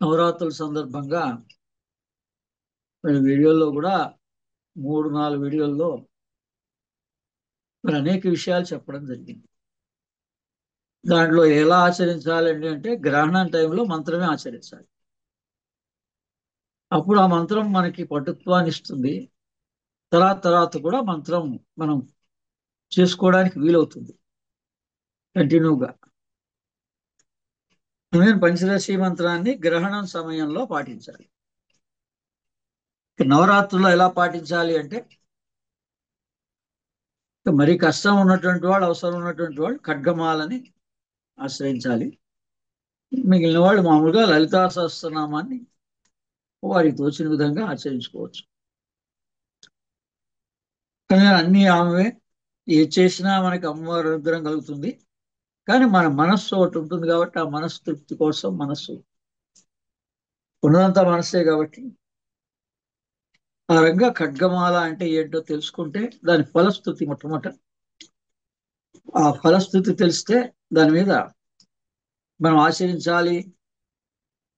నవరాత్రుల సందర్భంగా వీడియోల్లో కూడా 3-4 వీడియోల్లో అనేక విషయాలు చెప్పడం జరిగింది. దాంట్లో ఎలా ఆచరించాలండి అంటే గ్రహణం టైంలో మంత్రమే ఆచరించాలి. అప్పుడు ఆ మంత్రం మనకి పటుత్వాన్ని ఇస్తుంది. తర్వాత కూడా మంత్రం మనం చేసుకోవడానికి వీలవుతుంది కంటిన్యూగా. నేను పంచదశి మంత్రాన్ని గ్రహణం సమయంలో పాటించాలి. నవరాత్రుల్లో ఎలా పాటించాలి అంటే మరి కష్టం ఉన్నటువంటి వాళ్ళు, అవసరం ఉన్నటువంటి వాళ్ళు ఖడ్గమాలని ఆశ్రయించాలి. మిగిలిన వాళ్ళు మామూలుగా లలితా సహస్రనామాన్ని వారికి తోచిన విధంగా ఆచరించుకోవచ్చు. కానీ అన్ని ఆమె ఏది చేసినా మనకి అమ్మవారి అనుగ్రహం కలుగుతుంది. కానీ మన మనస్సు ఒకటి ఉంటుంది కాబట్టి ఆ మనస్సు తృప్తి కోసం మనస్సు ఉన్నదంతా మనస్సే కాబట్టి ఆ రంగా ఖడ్గమాల అంటే ఏంటో తెలుసుకుంటే దాని ఫలస్థుతి మొట్టమొదట ఆ ఫలస్థుతి తెలిస్తే దాని మీద మనం ఆచరించాలి.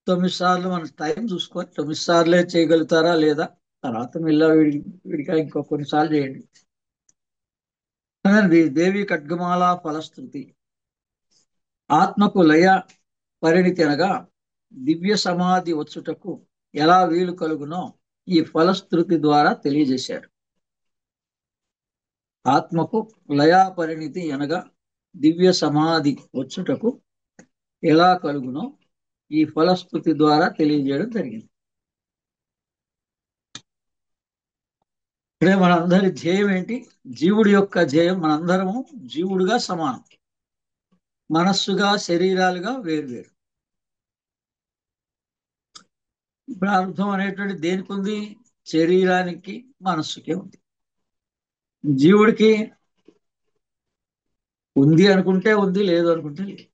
9 సార్లు మన టైం చూసుకొని 9 సార్లే చేయగలుగుతారా లేదా తర్వాత మెల్ల విడిగా ఇంకో కొన్నిసార్లు చేయండి. దేవి ఖడ్గమాల ఫలస్థుతి ఆత్మకు లయ పరిణితి అనగా దివ్య సమాధి వచ్చుటకు ఎలా వీలు కలుగునో ఈ ఫలశ్రుతి ద్వారా తెలియజేశారు. ఆత్మకు లయా పరిణితి అనగా దివ్య సమాధి వచ్చుటకు ఎలా కలుగునో ఈ ఫలశ్రుతి ద్వారా తెలియజేయడం జరిగింది. ఇక్కడే మనందరి ధ్యేయం ఏంటి? జీవుడి యొక్క ధ్యేయం మనందరము జీవుడుగా సమానం, మనస్సుగా శరీరాలుగా వేరువేరు. ప్రారంభం అనేటువంటి దేనికి ఉంది? శరీరానికి మనస్సుకే ఉంది. జీవుడికి ఉంది అనుకుంటే ఉంది, లేదు అనుకుంటే లేదు.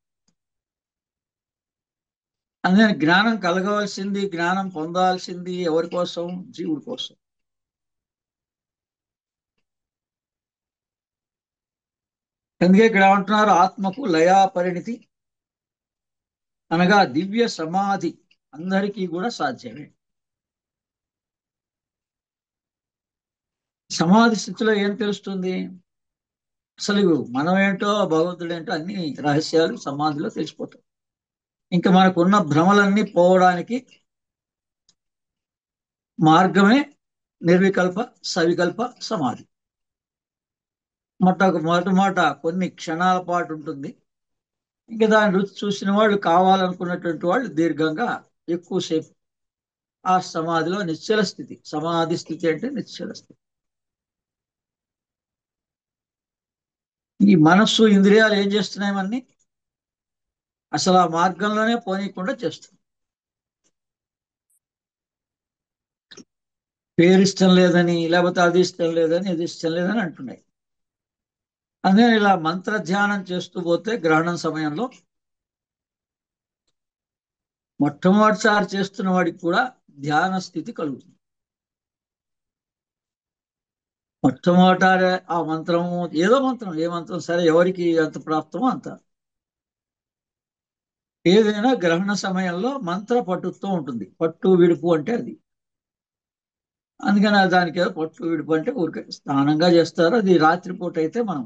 అందుకని జ్ఞానం కలగవలసింది, జ్ఞానం పొందాల్సింది ఎవరి కోసం? జీవుడి కోసం. అందుకే ఇక్కడ ఏమంటున్నారు? ఆత్మకు లయా పరిణితి అనగా దివ్య సమాధి అందరికీ కూడా సాధ్యమే. సమాధి స్థితిలో ఏం తెలుస్తుంది? అసలు మనం ఏంటో భగవంతుడు ఏంటో అన్ని రహస్యాలు సమాధిలో తెలిసిపోతాయి. ఇంకా మనకున్న భ్రమలన్నీ పోవడానికి మార్గమే నిర్వికల్ప సవికల్ప సమాధి. మొట్టమొదట కొన్ని క్షణాల పాటు ఉంటుంది. ఇంకా దాని రుచి చూసిన వాళ్ళు, కావాలనుకున్నటువంటి వాళ్ళు దీర్ఘంగా ఎక్కువసేపు ఆ సమాధిలో నిశ్చల స్థితి. సమాధి స్థితి అంటే నిశ్చల స్థితి. ఈ మనస్సు ఇంద్రియాలు ఏం చేస్తున్నాయన్నీ అసలు ఆ మార్గంలోనే పోనీయకుండా చేస్తుంది. పేరు ఇష్టం లేదని, లేకపోతే అది ఇష్టం లేదని, ఇది ఇష్టం లేదని అంటున్నాయి. అందుకని ఇలా మంత్ర ధ్యానం చేస్తూ పోతే గ్రహణం సమయంలో మొట్టమొదటిసారి చేస్తున్న వాడికి కూడా ధ్యాన స్థితి కలుగుతుంది. మొట్టమొదట ఆ మంత్రము ఏదో మంత్రం, ఏ మంత్రం సరే, ఎవరికి ఎంత ప్రాప్తమో అంత. ఏదైనా గ్రహణ సమయంలో మంత్ర పట్టుతో ఉంటుంది. పట్టు విడుపు అంటే అది. అందుకని దానికి ఏదో పట్టు విడుపు అంటే ఊరికే స్నానంగా చేస్తారు. అది రాత్రిపూట అయితే మనం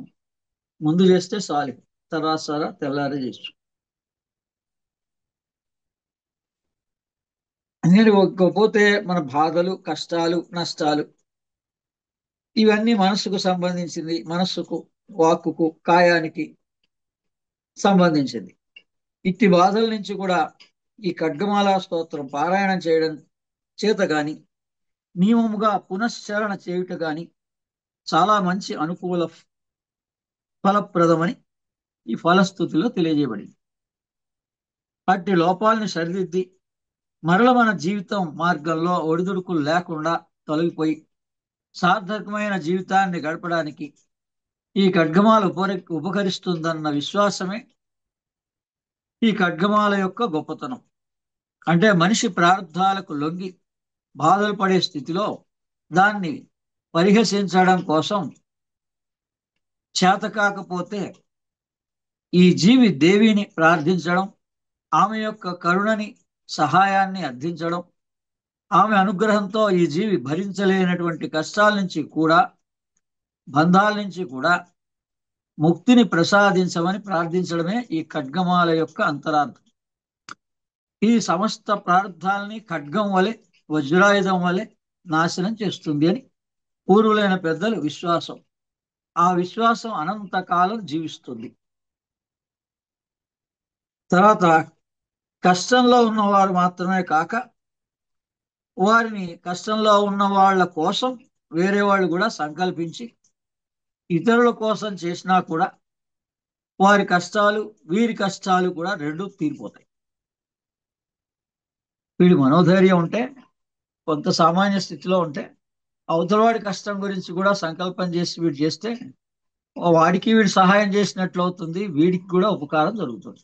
ముందు చేస్తే చాలు, తర్వాత తెల్లారి చేసు. అందుకని పోతే మన బాధలు, కష్టాలు, నష్టాలు ఇవన్నీ మనస్సుకు సంబంధించింది. మనస్సుకు, వాక్కుకు, కాయానికి సంబంధించింది. ఇట్టి బాధల నుంచి కూడా ఈ ఖడ్గమాలా స్తోత్రం పారాయణం చేయడం చేత గాని, నియమముగా పునశ్చరణ చేయుట గాని చాలా మంచి అనుకూల ఫలప్రదమని ఈ ఫలస్థుతిలో తెలియజేయబడింది. అట్టి లోపాలను సరిదిద్ది మరల మన జీవితం మార్గంలో ఒడిదుడుకులు లేకుండా తొలగిపోయి సార్థకమైన జీవితాన్ని గడపడానికి ఈ ఖడ్గమాల ఉపకరిస్తుందన్న విశ్వాసమే ఈ ఖడ్గమాల యొక్క గొప్పతనం. అంటే మనిషి ప్రారంధాలకు లొంగి బాధలు పడే స్థితిలో దాన్ని పరిహసించడం కోసం చేత కాకపోతే ఈ జీవి దేవిని ప్రార్థించడం, ఆమె యొక్క కరుణని సహాయాన్ని అందించడం, ఆమె అనుగ్రహంతో ఈ జీవి భరించలేనటువంటి కష్టాల నుంచి కూడా, బంధాల నుంచి కూడా ముక్తిని ప్రసాదించమని ప్రార్థించడమే ఈ ఖడ్గమాల యొక్క అంతరార్థం. ఈ సమస్త ప్రార్థాలని ఖడ్గం వలె, వజ్రాయుధం వలె నాశనం చేస్తుంది అని పూర్వులైన పెద్దలు విశ్వాసం. ఆ విశ్వాసం అనంతకాలం జీవిస్తుంది. తర్వాత కష్టంలో ఉన్నవారు మాత్రమే కాక, వారిని కష్టంలో ఉన్న వాళ్ళ కోసం వేరే వాళ్ళు కూడా సంకల్పించి ఇతరుల కోసం చేసినా కూడా వారి కష్టాలు, వీరి కష్టాలు కూడా రెండు తీరిపోతాయి. వీడి మనోధైర్యం ఉంటే, కొంత సామాన్య స్థితిలో ఉంటే, అవతలవాడి కష్టం గురించి కూడా సంకల్పం చేసి వీడు చేస్తే వాడికి వీడు సహాయం చేసినట్లు అవుతుంది, వీడికి కూడా ఉపకారం జరుగుతుంది.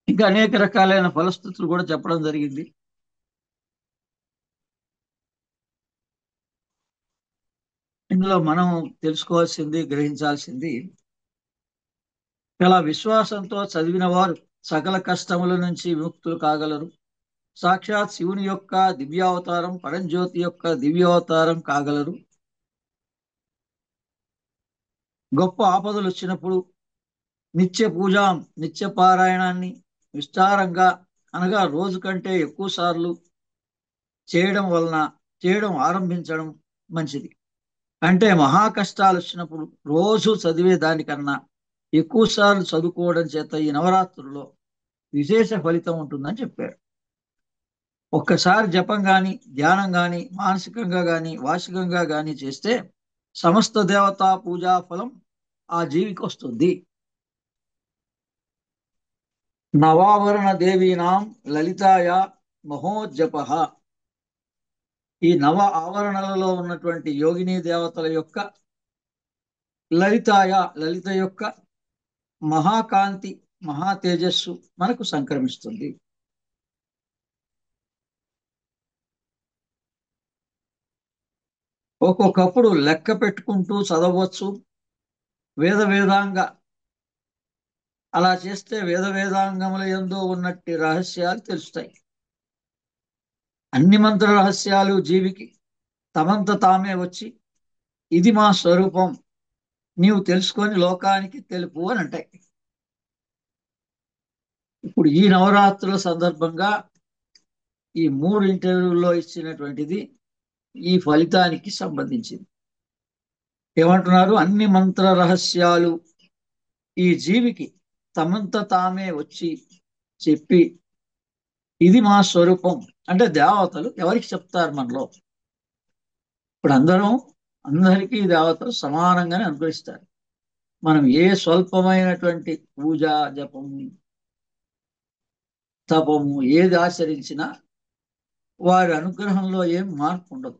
ఇంకా అనేక రకాలైన ఫలస్థితులు కూడా చెప్పడం జరిగింది. ఇందులో మనం తెలుసుకోవాల్సింది, గ్రహించాల్సింది, ఇలా విశ్వాసంతో చదివిన వారు సకల కష్టముల నుంచి విముక్తులు కాగలరు. సాక్షాత్ శివుని యొక్క దివ్యావతారం, పరంజ్యోతి యొక్క దివ్యావతారం కాగలరు. గొప్ప ఆపదలు వచ్చినప్పుడు నిత్య పూజాం, నిత్య పారాయణాన్ని విస్తారంగా, అనగా రోజు కంటే ఎక్కువ సార్లు చేయడం ఆరంభించడం మంచిది. అంటే మహా కష్టాలు వచ్చినప్పుడు రోజు చదివే దానికన్నా ఎక్కువ సార్లు చదువుకోవడం చేత ఈ నవరాత్రుల్లో విశేష ఫలితం ఉంటుందని చెప్పారు. ఒక్కసారి జపం గాని, ధ్యానం గాని, మానసికంగా గాని, వాచికంగా గాని చేస్తే సమస్త దేవతా పూజా ఫలం ఆ జీవికి వస్తుంది. నవావరణ దేవీనాం లలితాయ మహోజ్జప. ఈ నవ ఆవరణలలో ఉన్నటువంటి యోగిని దేవతల యొక్క లలిత యొక్క మహాకాంతి, మహా తేజస్సు మనకు సంక్రమిస్తుంది. ఒక్కొక్కప్పుడు లెక్క పెట్టుకుంటూ చదవచ్చు. వేదాంగ అలా చేస్తే వేదాంగముల యందు ఉన్నట్టి రహస్యాలు తెలుస్తాయి. అన్ని మంత్ర రహస్యాలు జీవికి తమంత తామే వచ్చి ఇది మా స్వరూపం, నీవు తెలుసుకొని లోకానికి తెలుపు అని అంటాయి. ఇప్పుడు ఈ నవరాత్రుల సందర్భంగా ఈ 3 ఇంటర్వ్యూల్లో ఇచ్చినటువంటిది ఈ ఫలితానికి సంబంధించింది. ఏమంటున్నారు? అన్ని మంత్ర రహస్యాలు ఈ జీవికి తమంత తామే వచ్చి చెప్పి ఇది మా స్వరూపం అంటే దేవతలు ఎవరికి చెప్తారు మనలో? ఇప్పుడు అందరికీ దేవతలు సమానంగానే అనుగ్రహిస్తారు. మనం ఏ స్వల్పమైనటువంటి పూజ, జపము, తపము ఏది ఆచరించినా వారి అనుగ్రహంలో ఏం మార్పు ఉండదు.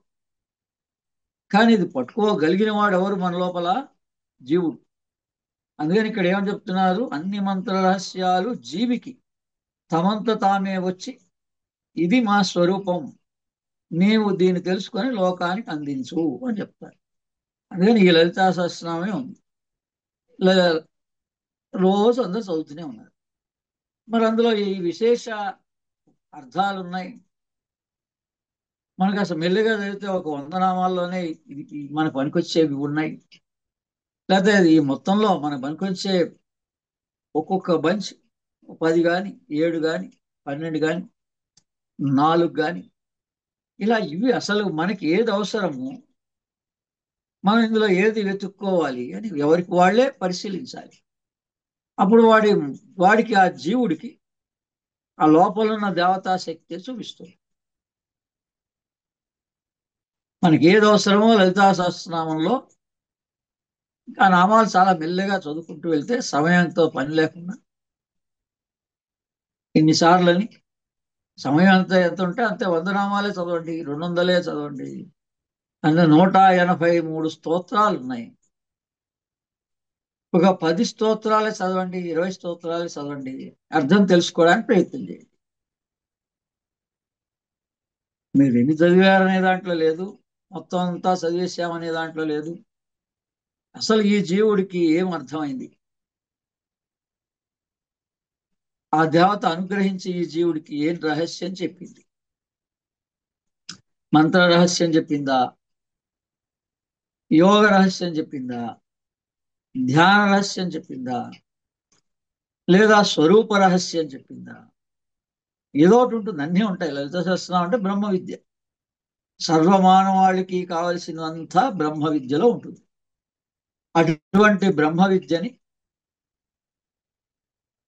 కానీ ఇది పట్టుకోగలిగిన వాడు ఎవరు మన లోపల? జీవుడు. అందుకని ఇక్కడ ఏమని చెప్తున్నారు? అన్ని మంత్ర రహస్యాలు జీవికి తమంత తామే వచ్చి ఇది మా స్వరూపం, నీవు దీన్ని తెలుసుకొని లోకానికి అందించు అని చెప్తారు. అందుకని ఈ లలితా సహస్రనామే ఉంది. రోజు అందరూ చదువుతూనే ఉన్నారు. మరి అందులో ఈ విశేష అర్థాలు ఉన్నాయి. మనకు అసలు మెల్లిగా చదివితే ఒక 100 నామాల్లోనే ఇది మన పనికొచ్చేవి ఉన్నాయి. లేకపోతే ఈ మొత్తంలో మన పనికొచ్చే ఒక్కొక్క బంచ్ 10 కానీ, 7 కానీ, 12 కానీ, 4 కానీ, ఇలా ఇవి అసలు మనకి ఏది అవసరము, మనం ఇందులో ఏది వెతుక్కోవాలి అని ఎవరికి వాళ్ళే పరిశీలించాలి. అప్పుడు వాడికి ఆ జీవుడికి ఆ లోపల ఉన్న దేవతా శక్తి చూపిస్తుంది. మనకి ఏది అవసరమో లలితా సహస్రనామంలో ఆ నామాలు చాలా మెల్లగా చదువుకుంటూ వెళ్తే సమయంతో పని లేకుండా ఇన్నిసార్లని సమయం ఎంత ఉంటే అంతే 100 నామాలే చదవండి, 200 చదవండి. అంటే 183 స్తోత్రాలు ఉన్నాయి. ఒక 10 స్తోత్రాలే చదవండి, 20 స్తోత్రాలే చదవండి, అర్థం తెలుసుకోవడానికి ప్రయత్నం చేయండి. మీరు ఎన్ని చదివారనే దాంట్లో లేదు, మొత్తం అంతా చదివేశామనే దాంట్లో లేదు. అసలు ఈ జీవుడికి ఏం అర్థమైంది? ఆ దేవత అనుగ్రహించి ఈ జీవుడికి ఏం రహస్యం చెప్పింది? మంత్ర రహస్యం చెప్పిందా? యోగ రహస్యం చెప్పిందా? ధ్యాన రహస్యం చెప్పిందా? లేదా స్వరూప రహస్యం చెప్పిందా? ఏదో ఒకటి ఉంటుంది, అన్నీ ఉంటాయి. లలిత సహస్రనామం అంటే బ్రహ్మ విద్య. సర్వమానవాళికి కావలసినంతా బ్రహ్మ విద్యలో ఉంటుంది. అటువంటి బ్రహ్మ విద్యని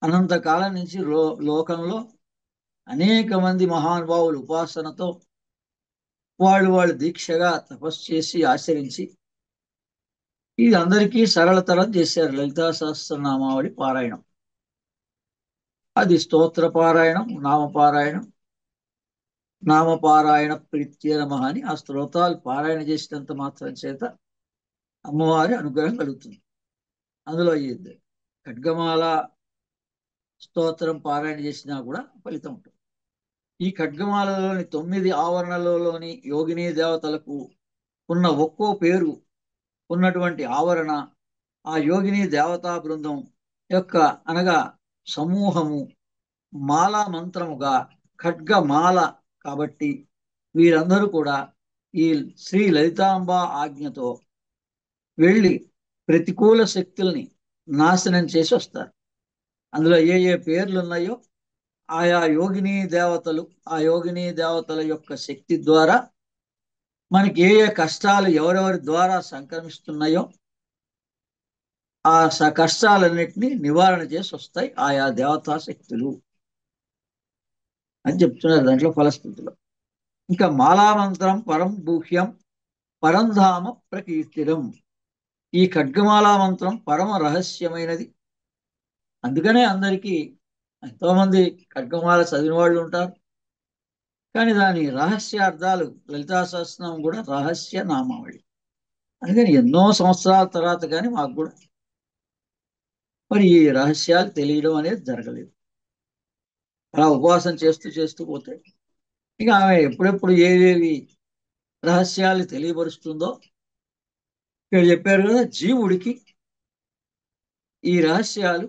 అనంతకాలం నుంచి లోకంలో అనేక మంది మహానుభావులు ఉపాసనతో వాళ్ళు దీక్షగా తపస్సు చేసి ఆచరించి ఇది అందరికీ సరళతరం చేశారు లలితా సహస్రనామావళి పారాయణం. అది స్తోత్ర పారాయణం, నామపారాయణం. నామపారాయణ ప్రీత్య నమః అని ఆ స్తోత్రాలు పారాయణ చేసినంత మాత్రం చేత అమ్మవారి అనుగ్రహం కలుగుతుంది. అందులో ఈ ఖడ్గమాల స్తోత్రం పారాయణ చేసినా కూడా ఫలితం ఉంటుంది. ఈ ఖడ్గమాలలోని 9 ఆవరణలలోని యోగిని దేవతలకు ఉన్న ఒక్కో పేరు ఉన్నటువంటి ఆవరణ ఆ యోగిని దేవతా బృందం యొక్క అనగా సమూహము మాలా మంత్రముగా ఖడ్గమాల కాబట్టి వీరందరూ కూడా ఈ శ్రీ లలితాంబ ఆజ్ఞతో వెళ్ళి ప్రతికూల శక్తుల్ని నాశనం చేసి వస్తారు. అందులో ఏ ఏ పేర్లు ఉన్నాయో ఆయా యోగిని దేవతలు, ఆ యోగిని దేవతల యొక్క శక్తి ద్వారా మనకి ఏ ఏ కష్టాలు ఎవరెవరి ద్వారా సంక్రమిస్తున్నాయో ఆ కష్టాలన్నిటినీ నివారణ చేసి వస్తాయి ఆయా దేవతా శక్తులు అని చెప్తున్నారు దాంట్లో ఫలశ్రుతిలో. ఇంకా మాలామంత్రం పరం గుహ్యం పరంధామ ప్రకీర్తిరం. ఈ ఖడ్గమాలా మంత్రం పరమ రహస్యమైనది. అందుకనే అందరికీ ఎంతోమంది ఖడ్గమాల చదివిన వాళ్ళు ఉంటారు. కానీ దాని రహస్యార్థాలు లలితా సహస్రనామం కూడా రహస్య నామావళి. అందుకని ఎన్నో సంవత్సరాల తర్వాత కానీ మాకు కూడా మరి ఈ రహస్యాలు తెలియడం అనేది జరగలేదు. అలా ఉపవాసం చేస్తూ చేస్తూ పోతే ఇక ఆమె ఎప్పుడెప్పుడు ఏవేవి రహస్యాలు తెలియపరుస్తుందో ఇక్కడ చెప్పారు కదా, జీవుడికి ఈ రహస్యాలు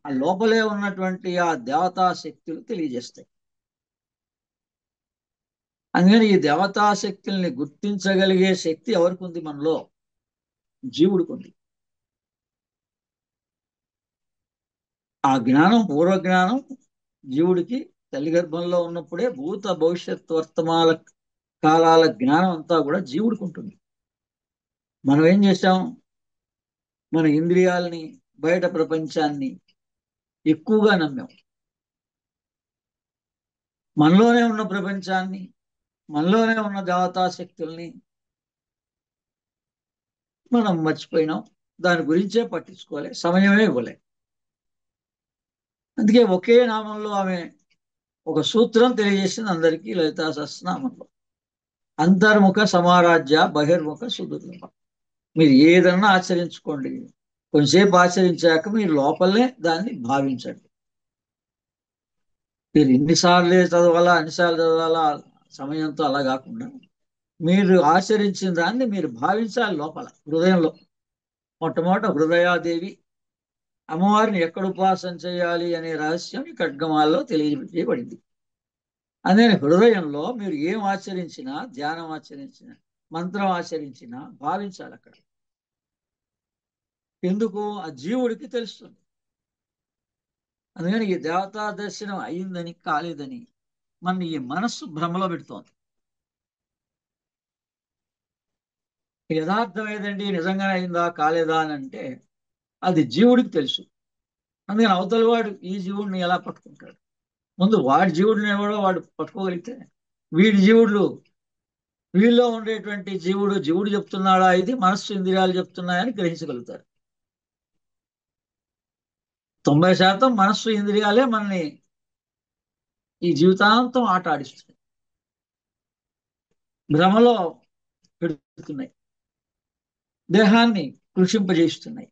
ఆ లోపలే ఉన్నటువంటి ఆ దేవతా శక్తులు తెలియజేస్తాయి. అందుకని ఈ దేవతా శక్తుల్ని గుర్తించగలిగే శక్తి ఎవరికి ఉంది? మనలో జీవుడికి ఉంది. ఆ జ్ఞానం పూర్వ జ్ఞానం జీవుడికి తల్లి గర్భంలో ఉన్నప్పుడే భూత భవిష్యత్ వర్తమాన కాలాల జ్ఞానం అంతా కూడా జీవుడికి ఉంటుంది. మనం ఏం చేశాం? మన ఇంద్రియాలని, బయట ప్రపంచాన్ని ఎక్కువగా నమ్మాం. మనలోనే ఉన్న ప్రపంచాన్ని, మనలోనే ఉన్న దేవతా శక్తుల్ని మనం మర్చిపోయినాం. దాని గురించే పట్టించుకోలే, సమయమే ఇవ్వలే. అందుకే ఒకే నామంలో ఆమె ఒక సూత్రం తెలియజేసింది అందరికీ లలితా సహస్రనామంలో. అంతర్ముఖ సమారాధ్య బహిర్ముఖ సుదుర్లభ. మీరు ఏదన్నా ఆచరించుకోండి, కొంచెంసేపు ఆచరించాక మీరు లోపలనే దాన్ని భావించండి. మీరు ఇన్నిసార్లు చదవాలా, అన్నిసార్లు చదవాలా సమయంతో అలా కాకుండా మీరు ఆచరించిన దాన్ని మీరు భావించాలి లోపల హృదయంలో. మొట్టమొదట హృదయాదేవి అమ్మవారిని ఎక్కడ ఉపాసన చేయాలి అనే రహస్యం ఈ ఖడ్గమాల్లో తెలియజేయబడింది. అదే హృదయంలో మీరు ఏం ఆచరించినా, ధ్యానం ఆచరించినా, మంత్రం ఆచరించినా భావించాలి అక్కడ. ఎందుకు? ఆ జీవుడికి తెలుస్తుంది. అందుకని ఈ దేవతా దర్శనం అయిందని కాలేదని మన ఈ మనస్సు భ్రమలో పెడుతోంది. యథార్థం ఏదండి, నిజంగానే అయిందా కాలేదా అని అంటే అది జీవుడికి తెలుసు. అందుకని అవతల వాడు ఈ జీవుడిని ఎలా పట్టుకుంటాడు? ముందు వాడి జీవుడిని ఎవడో వాడు పట్టుకోగలిగితే వీడి జీవుడు, వీళ్ళలో ఉండేటువంటి జీవుడు జీవుడు చెప్తున్నాడా ఇది మనస్సు ఇంద్రియాలు చెప్తున్నాయని గ్రహించగలుగుతారు. 90% మనస్సు ఇంద్రియాలే మనని ఈ జీవితాంతం ఆట ఆడిస్తున్నాయి, భ్రమలో పెడుతున్నాయి, దేహాన్ని కృషింపజేస్తున్నాయి.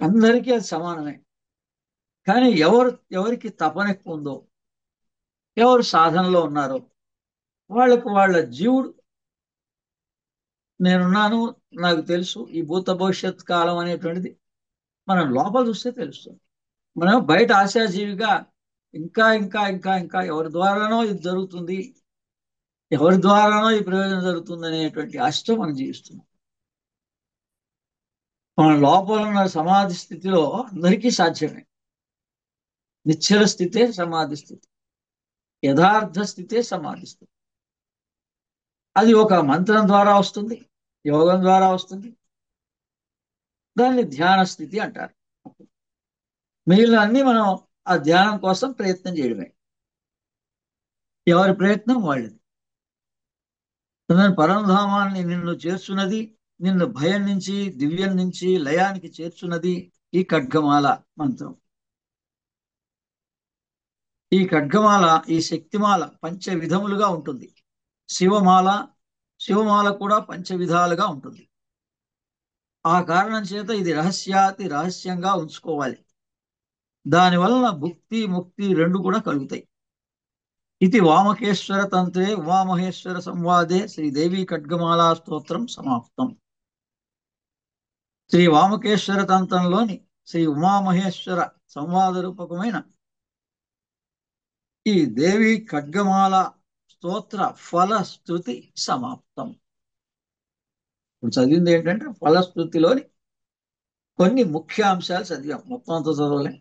అందరికీ అది సమానమే. కానీ ఎవరికి తపన ఎక్కువ ఉందో, ఎవరు సాధనలో ఉన్నారో వాళ్ళకు వాళ్ళ జీవుడు నేనున్నాను, నాకు తెలుసు ఈ భూత భవిష్యత్ కాలం అనేటువంటిది మనం లోపల చూస్తే తెలుస్తుంది. మనం బయట ఆశాజీవిగా ఇంకా ఇంకా ఇంకా ఇంకా ఎవరి ద్వారానో ఇది జరుగుతుంది, ఎవరి ద్వారానో ఈ ప్రయోజనం జరుగుతుంది అనేటువంటి ఆశతో మనం జీవిస్తున్నాం. మన లోపల ఉన్న సమాధి స్థితిలో అందరికీ సాధ్యమే. నిశ్చల స్థితే సమాధి స్థితి, యథార్థ స్థితే సమాధి స్థితి. అది ఒక మంత్రం ద్వారా వస్తుంది, యోగం ద్వారా వస్తుంది. దాన్ని ధ్యాన స్థితి అంటారు. మిగిలిన అన్ని మనం ఆ ధ్యానం కోసం ప్రయత్నం చేయడమే. ఎవరి ప్రయత్నం వాళ్ళది. పరంధామాన్ని నిన్ను చేర్చున్నది, నిన్ను భయం నుంచి దివ్యం నుంచి లయానికి చేర్చున్నది ఈ ఖడ్గమాల మంత్రం. ఈ ఖడ్గమాల, ఈ శక్తిమాల పంచ విధములుగా ఉంటుంది. శివమాల, శివమాల కూడా పంచ విధాలుగా ఉంటుంది. ఆ కారణం చేత ఇది రహస్యాతి రహస్యంగా ఉంచుకోవాలి. దానివలన భుక్తి ముక్తి రెండు కూడా కలుగుతాయి. ఇది వామకేశ్వర తంత్రే ఉమామహేశ్వర సంవాదే శ్రీదేవి ఖడ్గమాలా స్తోత్రం సమాప్తం. శ్రీ వామకేశ్వర తంత్రంలోని శ్రీ ఉమామహేశ్వర సంవాద రూపకమైన ఈ దేవి ఖడ్గమాల స్తోత్ర ఫలశ్రుతి సమాప్తం. ఇప్పుడు చదివింది ఏంటంటే ఫలశ్రుతిలోని కొన్ని ముఖ్య అంశాలు చదివాం, మొత్తం అంతా చదవలే.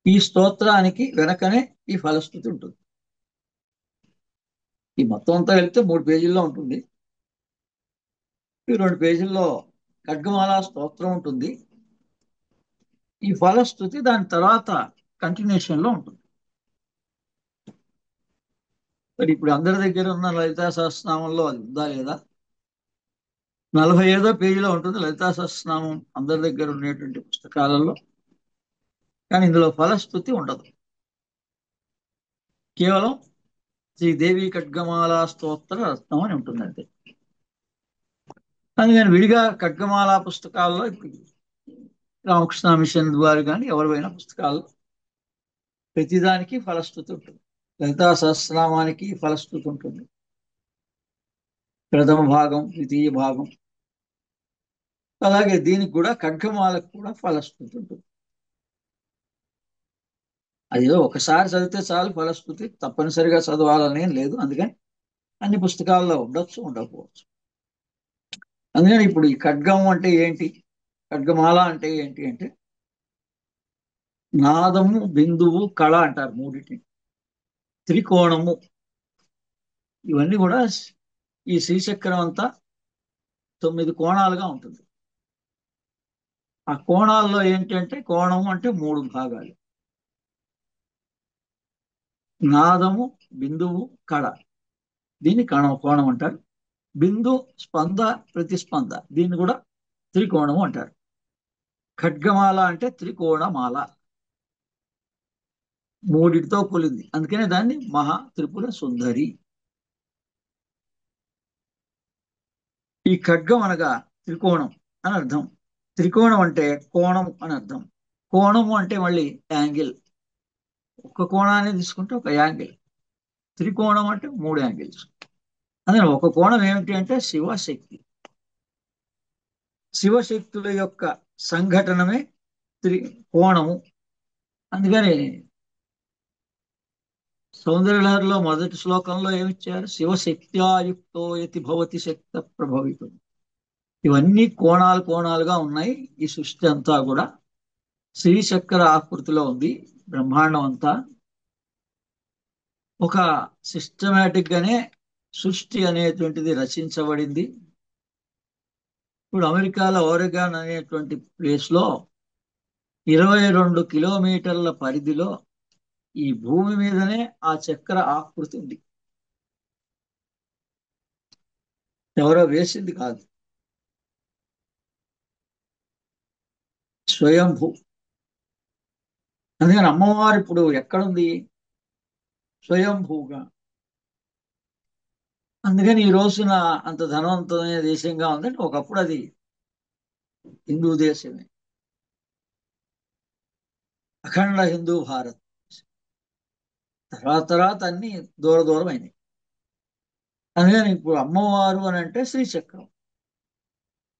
ఈ స్తోత్రానికి వెనకనే ఈ ఫలశ్రుతి ఉంటుంది. ఈ మొత్తం అంతా వెళ్తే 3 పేజీల్లో ఉంటుంది. ఈ 2 పేజీల్లో ఖడ్గమాల స్తోత్రం ఉంటుంది. ఈ ఫలశ్రుతి దాని తర్వాత కంటిన్యూషన్ లో ఉంటుంది. మరి ఇప్పుడు అందరి దగ్గర ఉన్న లలితా సహస్రనామంలో అది ఉందా లేదా? 45వ పేజీలో ఉంటుంది లలితా సహస్రనామం అందరి దగ్గర ఉండేటువంటి పుస్తకాలలో. కానీ ఇందులో ఫలశ్రుతి ఉండదు. కేవలం శ్రీదేవి ఖడ్గమాల స్తోత్ర రత్నం అని ఉంటుంది అంతే. అందుకని విడిగా ఖడ్గమాల పుస్తకాల్లో ఇప్పుడు రామకృష్ణ మిషన్ ద్వారా కానీ ఎవరివైనా పుస్తకాల్లో ప్రతిదానికి ఫలశ్రుతి ఉంటుంది. లలితా సహస్రనామానికి ఫలశ్రుతి ఉంటుంది. ప్రథమ భాగం, ద్వితీయ భాగం. అలాగే దీనికి కూడా ఖడ్గమాలకు కూడా ఫలశ్రుతి ఉంటుంది. అదేదో ఒకసారి చదివితే చాలు ఫలశ్రుతి, తప్పనిసరిగా చదవాలనే లేదు. అందుకని అన్ని పుస్తకాల్లో ఉండొచ్చు, ఉండకపోవచ్చు. అందుకని ఇప్పుడు ఈ ఖడ్గం అంటే ఏంటి, ఖడ్గమాల అంటే ఏంటి అంటే నాదము, బిందువు, కళ అంటారు మూడింటిని. త్రికోణము, ఇవన్నీ కూడా ఈ శ్రీచక్రం అంతా 9 కోణాలుగా ఉంటుంది. ఆ కోణాల్లో ఏంటంటే కోణము అంటే 3 భాగాలు. నాదము, బిందువు, కళ, దీన్ని కోణం అంటారు. బిందు, స్పంద, ప్రతిస్పంద, దీన్ని కూడా త్రికోణము అంటారు. ఖడ్గమాల అంటే త్రికోణమాల, మూడిటితో కూలింది. అందుకనే దాన్ని మహా త్రిపుర సుందరి. ఈ ఖడ్గం అనగా త్రికోణం అని అర్థం. త్రికోణం అంటే కోణం అని అర్థం. కోణము అంటే మళ్ళీ యాంగిల్. ఒక్క కోణాన్ని తీసుకుంటే ఒక యాంగిల్. త్రికోణం అంటే 3 యాంగిల్స్. అందుకని ఒక కోణం ఏమిటి అంటే శివశక్తి. శివశక్తుల యొక్క సంఘటనమే త్రికోణము. అందుకని సౌందర్యలహరిలో మొదటి శ్లోకంలో ఏమిచ్చారు? శివశక్త్యాయుక్తో యతి భవతి శక్త ప్రభవితం. ఇవన్నీ కోణాలు కోణాలుగా ఉన్నాయి. ఈ సృష్టి అంతా కూడా శ్రీచక్ర ఆకృతిలో ఉంది. బ్రహ్మాండం అంతా ఒక సిస్టమేటిక్ గానే సృష్టి అనేటువంటిది రచించబడింది. ఇప్పుడు అమెరికాలో ఓరెగాన్ అనేటువంటి ప్లేస్ లో 22 కిలోమీటర్ల పరిధిలో ఈ భూమి మీదనే ఆ చక్ర ఆకృతి ఉంది. ఎవరో వేసింది కాదు, స్వయంభూ. అందుకని అమ్మవారు ఇప్పుడు ఎక్కడుంది? స్వయంభూగా. అందుకని ఈ రోజున అంత ధనవంతమైన దేశంగా ఉందంటే ఒకప్పుడు అది హిందూ దేశమే, అఖండ హిందూ భారత్. తర్వాత తర్వాత అన్ని దూర దూరం అయినాయి. అందుకని ఇప్పుడు అమ్మవారు అని అంటే శ్రీచక్రం.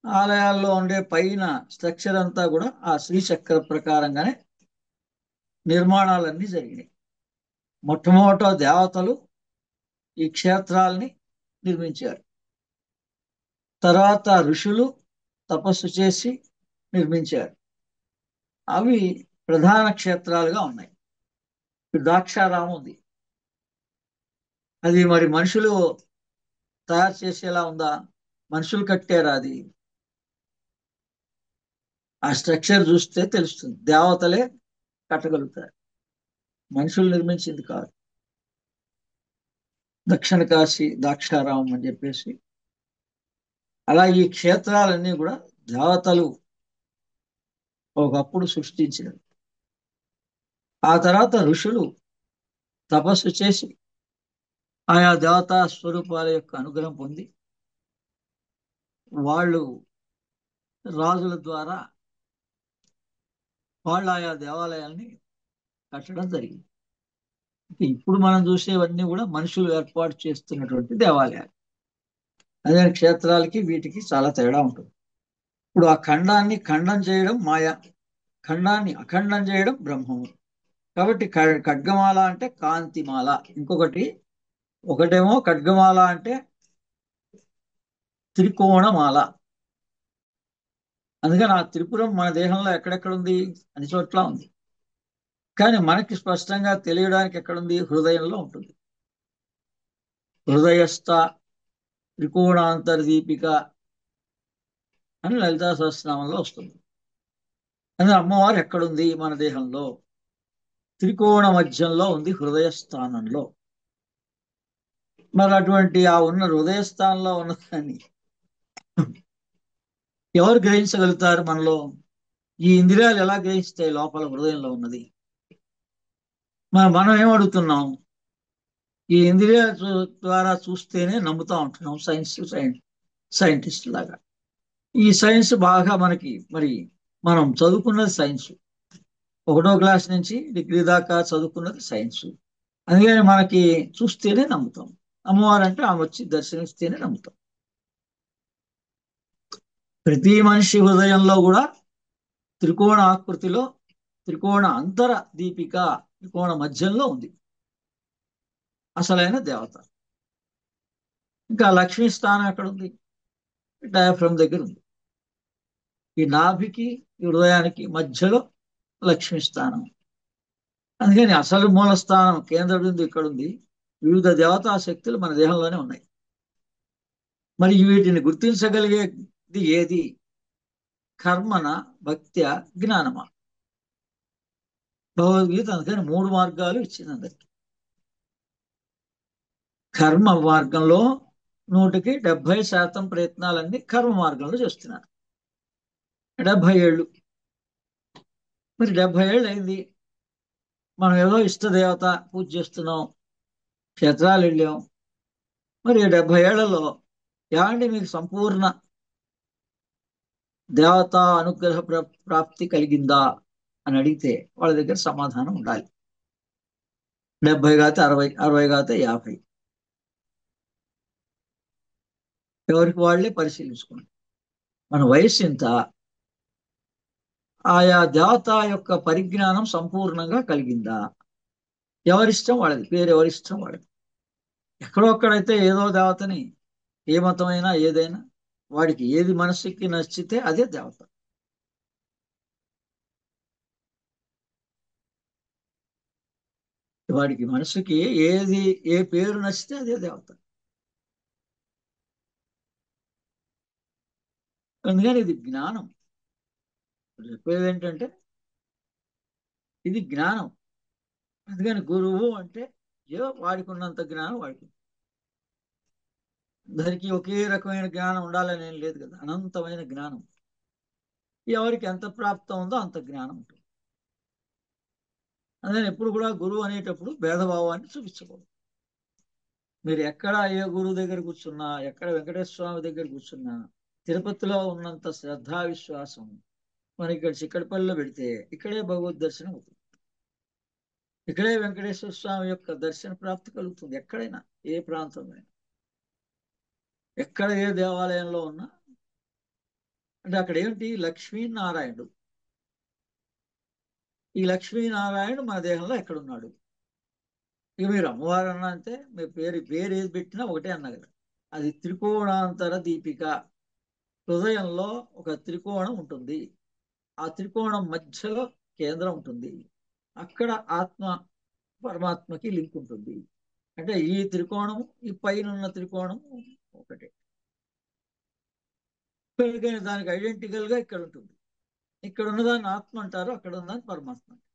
ఆలయాల్లో ఉండే పైన స్ట్రక్చర్ అంతా కూడా ఆ శ్రీచక్ర ప్రకారంగానే నిర్మాణాలన్నీ జరిగినాయి. మొట్టమొదట దేవతలు ఈ క్షేత్రాల్ని నిర్మించారు. తర్వాత ఋషులు తపస్సు చేసి నిర్మించారు. అవి ప్రధాన క్షేత్రాలుగా ఉన్నాయి. ద్రాక్షారామం ఉంది. అది మరి మనుషులు తయారు చేసేలా ఉందా? మనుషులు కట్టారా? అది ఆ స్ట్రక్చర్ చూస్తే తెలుస్తుంది. దేవతలే కట్టగలుగుతారు, మనుషులు నిర్మించింది కాదు. దక్షిణ కాశీ ద్రాక్షారామం అని చెప్పేసి అలా ఈ క్షేత్రాలన్నీ కూడా దేవతలు ఒకప్పుడు సృష్టించారు. ఆ తర్వాత ఋషులు తపస్సు చేసి ఆయా దేవతా స్వరూపాల యొక్క అనుగ్రహం పొంది వాళ్ళు రాజుల ద్వారా వాళ్ళు ఆయా దేవాలయాల్ని కట్టడం జరిగింది. ఇప్పుడు మనం చూసేవన్నీ కూడా మనుషులు ఏర్పాటు చేస్తున్నటువంటి దేవాలయాలు. అదే క్షేత్రాలకి వీటికి చాలా తేడా ఉంటుంది. ఇప్పుడు ఆ ఖండాన్ని ఖండం చేయడం మాయ, ఖండాన్ని అఖండం చేయడం బ్రహ్మము. కాబట్టి ఖడ్గమాల అంటే కాంతిమాల. ఇంకొకటి, ఒకటేమో ఖడ్గమాల అంటే త్రికోణమాల. అందుకని ఆ త్రిపురం మన దేహంలో ఎక్కడెక్కడ ఉంది? అన్ని చోట్ల ఉంది. కానీ మనకి స్పష్టంగా తెలియడానికి ఎక్కడుంది? హృదయంలో ఉంటుంది. హృదయస్థ త్రికోణాంతర్దీపిక అని లలితా సహస్రనామంలో వస్తుంది. అందుకే అమ్మవారు ఎక్కడుంది? మన దేహంలో త్రికోణ మధ్యంలో ఉంది, హృదయ స్థానంలో. మరి అటువంటి ఆ ఉన్న హృదయ స్థానంలో ఉన్నదాన్ని ఎవరు గ్రహించగలుగుతారు? మనలో ఈ ఇంద్రియాలు ఎలా గ్రహిస్తాయి లోపల హృదయంలో ఉన్నది? మనం ఏం అడుగుతున్నాం? ఈ ఇంద్రియాల ద్వారా చూస్తేనే నమ్ముతా ఉంటున్నాం, సైంటిస్ట్ లాగా. ఈ సైన్స్ బాగా మనకి మరి మనం చదువుకున్నది సైన్స్, 1వ క్లాస్ నుంచి డిగ్రీ దాకా చదువుకున్నది సైన్స్. అందుకని మనకి చూస్తేనే నమ్ముతాం. అమ్మవారు అంటే ఆమె వచ్చి దర్శనమిస్తేనే నమ్ముతాం. ప్రతి మనిషి హృదయంలో కూడా త్రికోణ ఆకృతిలో త్రికోణ అంతర దీపిక, త్రికోణ మధ్యంలో ఉంది అసలైన దేవత. ఇంకా లక్ష్మీ స్థానం ఎక్కడుంది? డయాఫ్రమ్ దగ్గర ఉంది. ఈ నాభికి ఈ హృదయానికి మధ్యలో లక్ష్మీ స్థానం. అందుకని అసలు మూల స్థానం, కేంద్ర బిందు ఇక్కడ ఉంది. వివిధ దేవతా శక్తులు మన దేహంలోనే ఉన్నాయి. మరి వీటిని గుర్తించగలిగేది ఏది? కర్మన, భక్త్యా, జ్ఞానమా? భగవద్గీత అందుకని 3 మార్గాలు ఇచ్చింది అందరికి. కర్మ మార్గంలో 100% ప్రయత్నాలన్నీ కర్మ మార్గంలో చేస్తున్నారు. 70 ఏళ్ళు. మరి 70 ఏళ్ళు అయింది, మనం ఏదో ఇష్టదేవత పూజ చేస్తున్నాం, క్షేత్రాలు వెళ్ళాం. మరి 70 ఏళ్లలో ఏమండి మీకు సంపూర్ణ దేవతా అనుగ్రహ ప్రాప్తి కలిగిందా అని అడిగితే వాళ్ళ దగ్గర సమాధానం ఉండాలి. 70 కాతే 60, 60 కాతే 50. ఎవరికి వాళ్ళే పరిశీలించుకోండి. మన వయస్సు ఇంత, ఆయా దేవత యొక్క పరిజ్ఞానం సంపూర్ణంగా కలిగిందా? ఎవరిష్టం వాళ్ళది, పేరు ఎవరిష్టం వాళ్ళది. ఎక్కడో ఒక్కడైతే ఏదో దేవతని, ఏ మతమైనా ఏదైనా వాడికి ఏది మనసుకి నచ్చితే అదే దేవత. వాడికి మనసుకి ఏది, ఏ పేరు నచ్చితే అదే దేవత. అందుకని ఇది జ్ఞానం. చెప్పేది ఏంటంటే ఇది జ్ఞానం. అందుకని గురువు అంటే ఏదో వాడికి ఉన్నంత జ్ఞానం వాడికి. అందరికీ ఒకే రకమైన జ్ఞానం ఉండాలని ఏం లేదు కదా, అనంతమైన జ్ఞానం. ఎవరికి ఎంత ప్రాప్తం ఉందో అంత జ్ఞానం ఉంటుంది. అందుకని ఎప్పుడు కూడా గురువు అనేటప్పుడు భేదభావాన్ని చూపించకూడదు. మీరు ఎక్కడ ఏ గురువు దగ్గర కూర్చున్నా, ఎక్కడ వెంకటేశ్వర స్వామి దగ్గర కూర్చున్నా, తిరుపతిలో ఉన్నంత శ్రద్ధా విశ్వాసం మరి ఇక్కడ చిక్కడపల్లిలో పెడితే ఇక్కడే భగవద్ దర్శనం అవుతుంది. ఇక్కడే వెంకటేశ్వర స్వామి యొక్క దర్శన ప్రాప్తి కలుగుతుంది. ఎక్కడైనా, ఏ ప్రాంతంలో అయినా, ఎక్కడ ఏ దేవాలయంలో ఉన్నా అంటే అక్కడ ఏమిటి? లక్ష్మీనారాయణుడు. ఈ లక్ష్మీనారాయణుడు మన దేహంలో ఎక్కడున్నాడు? ఇక మీరు అమ్మవారు అన్నా అంతే, మీ పేరు ఏది పెట్టినా ఒకటే అన్నా కదా. అది త్రికోణాంతర దీపిక. హృదయంలో ఒక త్రికోణం ఉంటుంది. ఆ త్రికోణం మధ్యలో కేంద్రం ఉంటుంది. అక్కడ ఆత్మ పరమాత్మకి లింక్ ఉంటుంది. అంటే ఈ త్రికోణం, ఈ పైన ఉన్న త్రికోణం ఒకటే. అందుకని దానికి ఐడెంటికల్ గా ఇక్కడ ఉంటుంది. ఇక్కడ ఉన్నదాన్ని ఆత్మ అంటారు, అక్కడ ఉన్నదాన్ని పరమాత్మ అంటారు.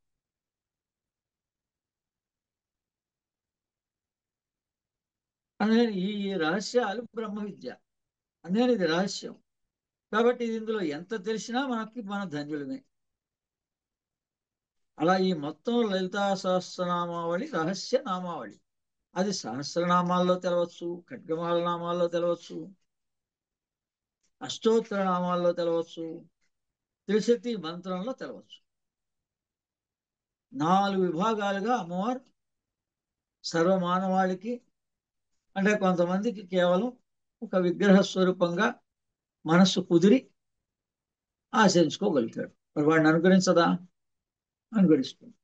అందుకని ఈ రహస్యాలు బ్రహ్మ విద్య. అందుకని ఇది రహస్యం. కాబట్టి ఇది ఇందులో ఎంత తెలిసినా మనకి మన ధన్యులమే. అలా ఈ మొత్తం లలితా సహస్రనామావళి రహస్య నామావళి. అది సహస్రనామాల్లో తెలవచ్చు, ఖడ్గమాల నామాల్లో తెలవచ్చు, అష్టోత్తర నామాల్లో తెలవచ్చు, త్రిశతి మంత్రంలో తెలవచ్చు. 4 విభాగాలుగా అమ్మవారు సర్వమానవాళికి, అంటే కొంతమందికి కేవలం ఒక విగ్రహ స్వరూపంగా మనస్సు కుదిరి ఆచరించుకోగలుగుతాడు. మరి వాడిని అనుగ్రహించదా? అనుగ్రహిస్తుంది.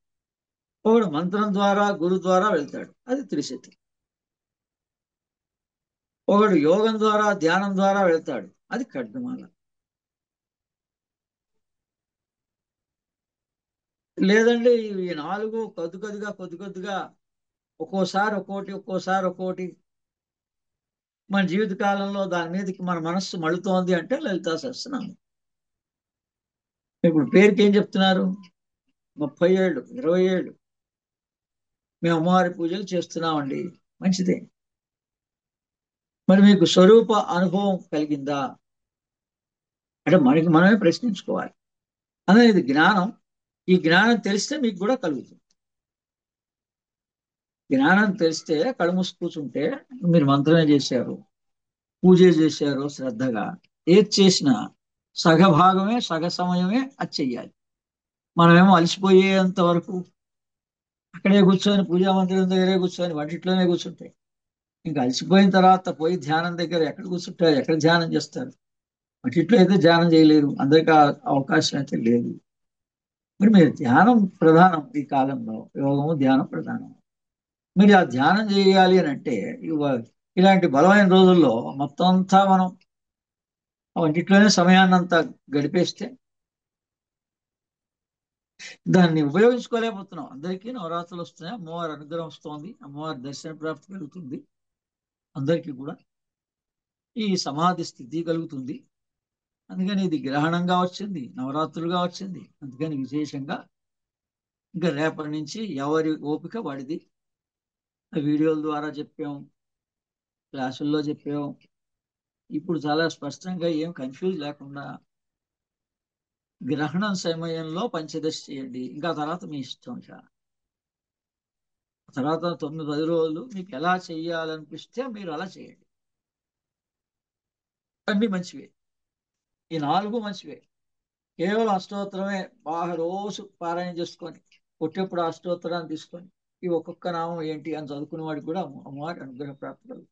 ఒకడు మంత్రం ద్వారా గురు ద్వారా వెళ్తాడు, అది త్రిశతి. ఒకడు యోగం ద్వారా ధ్యానం ద్వారా వెళ్తాడు, అది ఖడ్గమాల. లేదండి ఈ 4 కొద్ది కొద్దిగా కొద్ది కొద్దిగా, ఒక్కోసారి ఒక్కోటి ఒక్కోసారి ఒక్కోటి మన జీవిత కాలంలో దాని మీదకి మన మనస్సు మళ్ళుతోంది అంటే లలితా సహస్రనామం. ఇప్పుడు పేరుకి ఏం చెప్తున్నారు? 30 ఏళ్ళు 20 ఏళ్ళు మేము అమ్మవారి పూజలు చేస్తున్నామండి. మంచిదే. మరి మీకు స్వరూప అనుభవం కలిగిందా? అంటే మనకి మనమే ప్రశ్నించుకోవాలి. అనేది జ్ఞానం. ఈ జ్ఞానం తెలిస్తే మీకు కూడా కలుగుతుంది. జ్ఞానం తెలిస్తే కళ్ళు మూసి కూర్చుంటే మీరు మంత్రమే చేశారు, పూజ చేశారు శ్రద్ధగా, ఏది చేసినా సగభాగమే సగ సమయమే అది చెయ్యాలి. మనమేమో అలసిపోయేంత వరకు అక్కడే కూర్చొని పూజా మందిరం దగ్గరే కూర్చొని వంటిట్లోనే కూర్చుంటాయి. ఇంకా అలసిపోయిన తర్వాత పోయి ధ్యానం దగ్గర ఎక్కడ కూర్చుంటారు, ఎక్కడ ధ్యానం చేస్తారు? వంటిట్లో అయితే ధ్యానం చేయలేరు, అందరికీ అవకాశం అయితే లేదు. మరి మీరు ధ్యానం ప్రధానం ఈ కాలంలో, యోగము ధ్యానం ప్రధానం. మీరు ఆ ధ్యానం చేయాలి అని అంటే ఇలాంటి బలమైన రోజుల్లో మొత్తం అంతా మనం వంటిట్లోనే సమయాన్ని అంతా గడిపేస్తే దాన్ని ఉపయోగించుకోలేకపోతున్నాం. అందరికీ నవరాత్రులు వస్తున్నాయి, అమ్మవారి అనుగ్రహం వస్తోంది, అమ్మవారి దర్శన ప్రాప్తి కలుగుతుంది, అందరికీ కూడా ఈ సమాధి స్థితి కలుగుతుంది. అందుకని ఇది గ్రహణంగా వచ్చింది, నవరాత్రులుగా వచ్చింది. అందుకని విశేషంగా ఇంకా రేపటి నుంచి ఎవరి ఓపిక వాడిది. వీడియోల ద్వారా చెప్పాం, క్లాసుల్లో చెప్పాం. ఇప్పుడు చాలా స్పష్టంగా ఏం కన్ఫ్యూజ్ లేకుండా గ్రహణం సమయంలో పంచదశ చేయండి, ఇంకా తర్వాత మీ ఇష్టం. తర్వాత 9-10 రోజులు మీకు ఎలా చెయ్యాలనిపిస్తే మీరు అలా చేయండి. అన్ని మంచివే, ఈ 4 మంచివే. కేవలం అష్టోత్తరమే బాగా రోజు పారాయణ చేసుకొని పుట్టేప్పుడు అష్టోత్తరాన్ని తీసుకొని ఈ ఒక్కొక్క నామం ఏంటి అని చదువుకునే వాడికి కూడా అమ్మవారి అనుగ్రహ ప్రాప్తి కలుగుతుంది.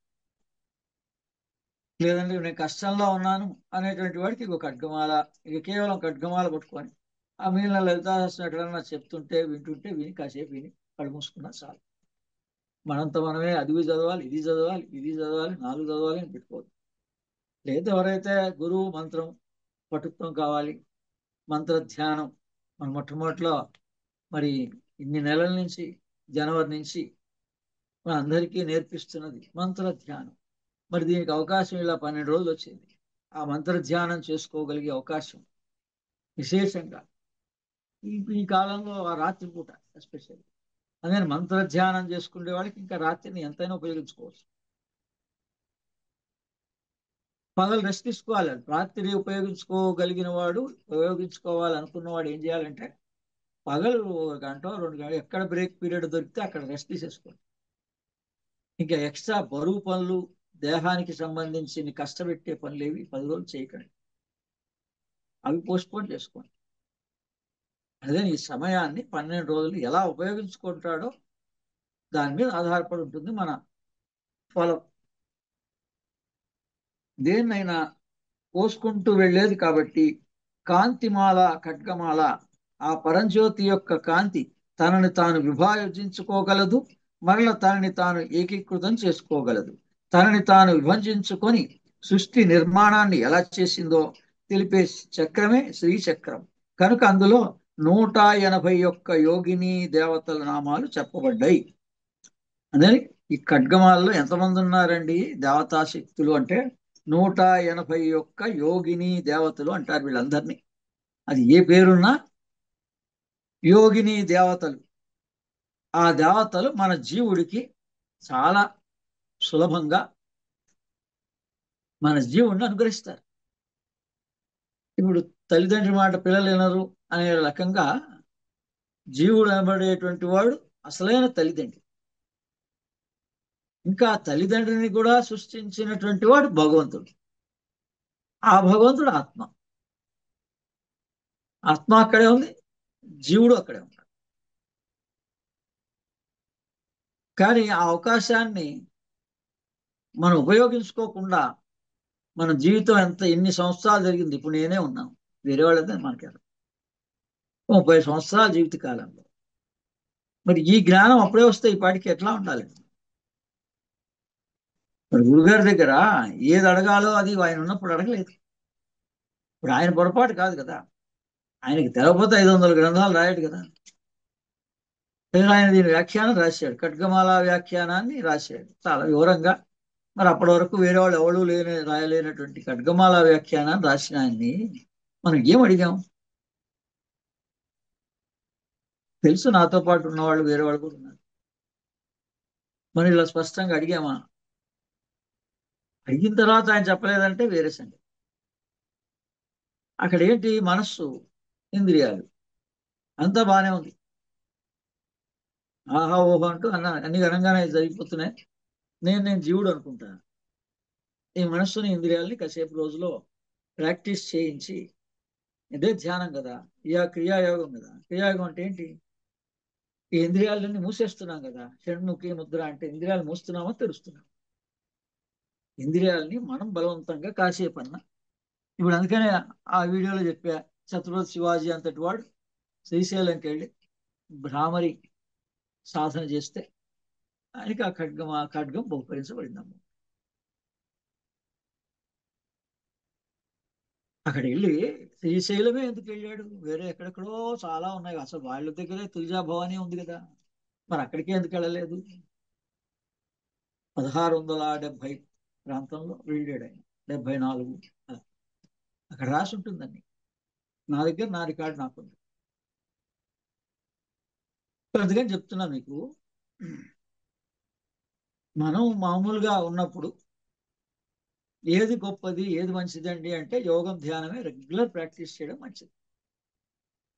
లేదంటే నేను కష్టంలో ఉన్నాను అనేటువంటి వాడికి ఇక ఖడ్గమాల, ఇక కేవలం ఖడ్గమాల పట్టుకొని ఆ మిగిలిన లలితా సహస్రం ఎక్కడన్నా చెప్తుంటే వింటుంటే విని కాసేపు విని కళ్ళు మూసుకున్నా చాలు. మనంత మనమే అది చదవాలి, ఇది చదవాలి, ఇది చదవాలి, 4 చదవాలి అని పెట్టుకోవద్దు. లేదా ఎవరైతే గురువు మంత్రం పటుత్వం కావాలి, మంత్ర ధ్యానం మన మొట్టమొదటిలో మరి ఇన్ని నెలల నుంచి, జనవరి నుంచి మన అందరికీ నేర్పిస్తున్నది మంత్ర ధ్యానం. మరి దీనికి అవకాశం ఇలా 12 రోజులు వచ్చింది. ఆ మంత్ర ధ్యానం చేసుకోగలిగే అవకాశం విశేషంగా ఈ కాలంలో ఆ రాత్రిపూట ఎస్పెషల్లీ. అదే మంత్ర ధ్యానం చేసుకునే వాళ్ళకి ఇంకా రాత్రిని ఎంతైనా ఉపయోగించుకోవచ్చు. పగలు రెస్ట్ తీసుకోవాలి, రాత్రి ఉపయోగించుకోగలిగిన వాడు, ఉపయోగించుకోవాలనుకున్న వాడు ఏం చేయాలంటే పగలు 1 గంట 2 గంటలు ఎక్కడ బ్రేక్ పీరియడ్ దొరికితే అక్కడ రెస్ట్ తీసేసుకోండి. ఇంకా ఎక్స్ట్రా బరువు పనులు, దేహానికి సంబంధించి కష్టపెట్టే పనులు ఏవి 10 రోజులు చేయకండి, అవి పోస్ట్పోన్ చేసుకోండి. అదే ఈ సమయాన్ని 12 రోజులు ఎలా ఉపయోగించుకుంటాడో దాని మీద ఆధారపడి ఉంటుంది మన ఫలం. దేన్నైనా పోసుకుంటూ వెళ్ళేది కాబట్టి కాంతిమాల ఖడ్గమాల ఆ పరంజ్యోతి యొక్క కాంతి తనని తాను విభజించుకోగలదు, మరల తనని తాను ఏకీకృతం చేసుకోగలదు. తనని తాను విభజించుకొని సృష్టి నిర్మాణాన్ని ఎలా చేసిందో తెలిపే చక్రమే శ్రీచక్రం. కనుక అందులో 181 యోగిని దేవతల నామాలు చెప్పబడ్డాయి. అదే ఈ ఖడ్గమాలలో ఎంతమంది ఉన్నారండి దేవతా శక్తులు అంటే 181 యోగిని దేవతలు అంటారు వీళ్ళందరినీ. అది ఏ పేరున్నా యోగిని దేవతలు. ఆ దేవతలు మన జీవుడికి చాలా సులభంగా మన జీవుడిని అనుగ్రహిస్తారు. ఇప్పుడు తల్లిదండ్రి మాట పిల్లలు వినరు అనే రకంగా జీవుడు అనబడేటువంటి వాడు అసలైన తల్లిదండ్రి. ఇంకా తల్లిదండ్రిని కూడా సృష్టించినటువంటి వాడు భగవంతుడు. ఆ భగవంతుడు ఆత్మ. ఆత్మ అక్కడే ఉంది, జీవుడు అక్కడే ఉన్నాడు. కానీ ఆ అవకాశాన్ని మనం ఉపయోగించుకోకుండా మన జీవితం ఎన్ని సంవత్సరాలు జరిగింది. ఇప్పుడు నేనే ఉన్నాను, వేరే వాళ్ళదే మనకి 30 సంవత్సరాల జీవిత కాలంలో. మరి ఈ జ్ఞానం అప్పుడే వస్తే ఈ పాటికి ఎట్లా ఉండాలి? మరి గురుగారి దగ్గర ఏది అడగాలో అది ఆయన ఉన్నప్పుడు అడగలేదు. ఇప్పుడు ఆయన పొరపాటు కాదు కదా, ఆయనకి తెలవకపోతే 500 గ్రంథాలు రాయడు కదా. ఆయన దీని వ్యాఖ్యానం రాశాడు, ఖడ్గమాల వ్యాఖ్యానాన్ని రాశాడు చాలా వివరంగా. మరి అప్పటి వరకు వేరే వాళ్ళు ఎవరు రాయలేనటువంటి ఖడ్గమాల వ్యాఖ్యానాన్ని రాసిన ఆయన్ని మనం ఏం అడిగాం? తెలుసు నాతో పాటు ఉన్నవాళ్ళు వేరే వాళ్ళు కూడా ఉన్నారు. మనం ఇలా స్పష్టంగా అడిగామా? అడిగిన తర్వాత ఆయన చెప్పలేదంటే వేరే సంగతి. అక్కడ ఏంటి? మనస్సు, ఇంద్రియాలు అంతా బాగానే ఉంది. ఆహా ఓహో అంటూ అన్ని ఘనంగానే జరిగిపోతున్నాయి. నేను జీవుడు అనుకుంటాను. ఈ మనస్సుని ఇంద్రియాలని కాసేపు రోజులో ప్రాక్టీస్ చేయించి, ఇదే ధ్యానం కదా, క్రియాయోగం కదా. క్రియాయోగం అంటే ఏంటి? ఈ ఇంద్రియాలన్నీ మూసేస్తున్నాం కదా. షణ్ముఖి ముద్ర అంటే ఇంద్రియాలు మూస్తున్నామో తెరుస్తున్నాం. ఇంద్రియాలని మనం బలవంతంగా కాసేపన్నా. ఇప్పుడు అందుకనే ఆ వీడియోలో చెప్పా, ఛత్రపతి శివాజీ అంతటి వాడు శ్రీశైలంకి వెళ్ళి భ్రామరి సాధన చేస్తే ఆయనకి ఆ ఖడ్గం బహుకరించబడిందమ్మ. అక్కడ వెళ్ళి శ్రీశైలమే ఎందుకు వెళ్ళాడు? వేరే ఎక్కడెక్కడో చాలా ఉన్నాయి. అసలు వాళ్ళ దగ్గరే తులజా భవాని ఉంది కదా, మరి అక్కడికే ఎందుకు వెళ్ళలేదు? 1670 ప్రాంతంలో వెళ్ళాడు ఆయన, 74 అలా. అక్కడ రాసి ఉంటుందండి. నా దగ్గర నా రికార్డు నాకుంది. అందుకని చెప్తున్నా మీకు, మనం మామూలుగా ఉన్నప్పుడు ఏది గొప్పది ఏది మంచిదండి అంటే యోగం ధ్యానమే రెగ్యులర్ ప్రాక్టీస్ చేయడం మంచిది.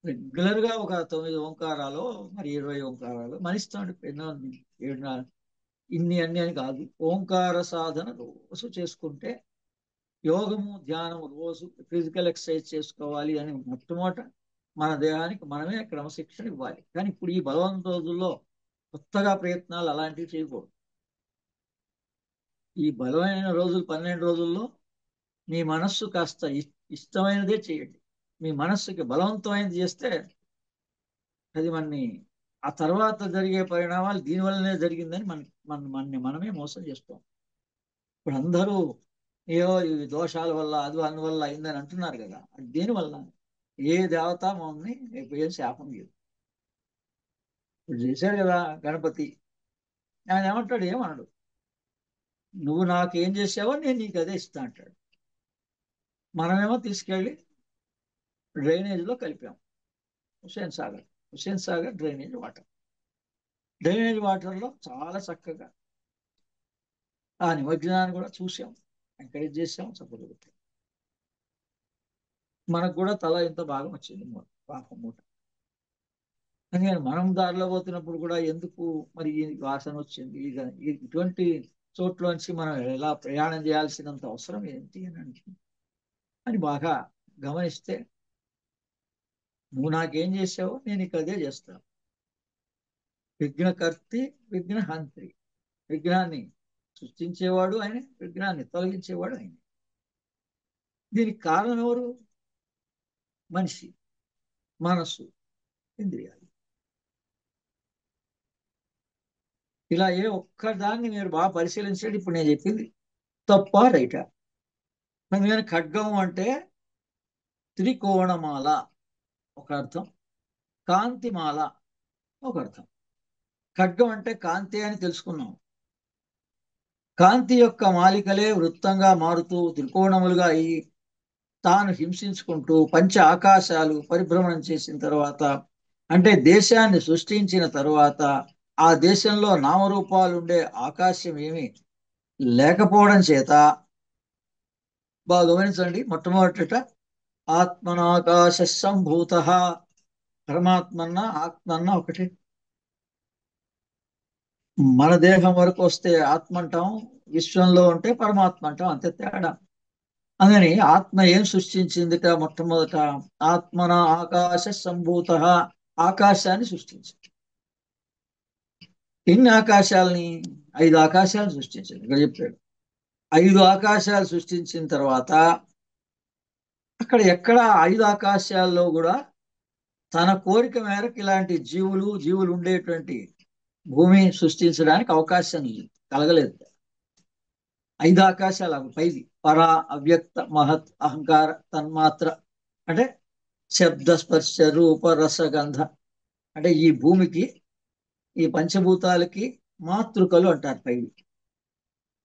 రెగ్యులర్ గా ఒక 9 ఓంకారాలు, మరి 20 ఓంకారాలు మన ఇష్టం. ఎన్నో 7 ఇన్ని అన్ని అని కాదు. ఓంకార సాధన రోజు చేసుకుంటే, యోగము ధ్యానము రోజు ఫిజికల్ ఎక్సర్సైజ్ చేసుకోవాలి అని మొట్టమొదట మన దేహానికి మనమే క్రమశిక్షణ ఇవ్వాలి. కానీ ఇప్పుడు ఈ బలవంత రోజుల్లో కొత్తగా ప్రయత్నాలు అలాంటివి చేయకూడదు. ఈ బలమైన రోజులు 12 రోజుల్లో మీ మనస్సు కాస్త ఇష్టమైనదే చేయండి. మీ మనస్సుకి బలవంతమైనది చేస్తే అది ఆ తర్వాత జరిగే పరిణామాలు దీనివల్లనే జరిగిందని మనమే మోసం చేస్తాం. ఇప్పుడు అందరూ ఏవో ఈ దోషాల వల్ల అది అందువల్ల అయిందని అంటున్నారు కదా, అది దేనివల్ల? ఏ దేవత మమ్మల్ని ఏం శాపం లేదు. ఇప్పుడు చేశాడు కదా గణపతి, ఆయన ఏమంటాడు? ఏమన్నాడు? నువ్వు నాకు ఏం చేసావో నేను నీకు అదే ఇస్తా అంటాడు. మనమేమో తీసుకెళ్ళి డ్రైనేజీలో కలిపాం. హుస్సేన్ సాగర్ డ్రైనేజ్ వాటర్లో చాలా చక్కగా ఆ నిమజ్జనాన్ని కూడా చూసాం, ఎంకరేజ్ చేసాం, సపోర్ట్ పెట్టాం. మనకు కూడా తల ఇంత భాగం వచ్చింది పాపం మూట. అందుకని మనం దారిలో పోతున్నప్పుడు కూడా ఎందుకు మరి ఈ వాసన వచ్చింది, ఇటువంటి చోట్లోంచి మనం ఎలా ప్రయాణం చేయాల్సినంత అవసరం ఏంటి అని బాగా గమనిస్తే, నువ్వు నాకేం చేసావో నేను ఇక అదే చేస్తాను. విఘ్నకర్తి విఘ్నహంత్రి. విఘ్నాన్ని సృష్టించేవాడు ఆయన, విఘ్నాన్ని తొలగించేవాడు ఆయన. దీనికి కారణం ఎవరు? మనిషి, మనస్సు, ఇంద్రియాలు. ఇలా ఏ ఒక్కదాన్ని మీరు బాగా పరిశీలించండి. ఇప్పుడు నేను చెప్పింది తప్ప రైటా? అందుకని ఖడ్గం అంటే త్రికోణమాల ఒక అర్థం, కాంతిమాల ఒక అర్థం. ఖడ్గం అంటే కాంతి అని తెలుసుకున్నాం. కాంతి యొక్క మాలికలే వృత్తంగా మారుతూ త్రికోణములుగా అయి తాను హింసించుకుంటూ పంచ ఆకాశాలు పరిభ్రమణం చేసిన తర్వాత, అంటే దేశాన్ని సృష్టించిన తరువాత, ఆ దేశంలో నామరూపాలుండే ఆకాశం ఏమి లేకపోవడం చేత, బాగా గమనించండి, మొట్టమొదట ఆత్మనాకాశ సంభూత. పరమాత్మన్న ఆత్మన్న ఒకటి. మన దేహం వరకు వస్తే ఆత్మ అంటాం, విశ్వంలో ఉంటే పరమాత్మ అంటాం, అంతే తేడా. అందుకని ఆత్మ ఏం సృష్టించిందిట? మొట్టమొదట ఆత్మన ఆకాశ సంభూత, ఆకాశాన్ని సృష్టించింది. ఎన్ని ఆకాశాలని? 5 ఆకాశాలు సృష్టించింది. ఇక్కడ చెప్పాడు 5 ఆకాశాలు సృష్టించిన తర్వాత, అక్కడ ఎక్కడ 5 ఆకాశాల్లో కూడా తన కోరిక మేరకు ఇలాంటి జీవులు ఉండేటువంటి భూమి సృష్టించడానికి అవకాశం కలగలేదు. 5 ఆకాశాలు పైది పర, అవ్యక్త, మహత్, అహంకార, తన్మాత్ర, అంటే శబ్ద, స్పర్శ, రూప, రస, గంధ, అంటే ఈ భూమికి, ఈ పంచభూతాలకి మాతృకలు అంటారు పైవి.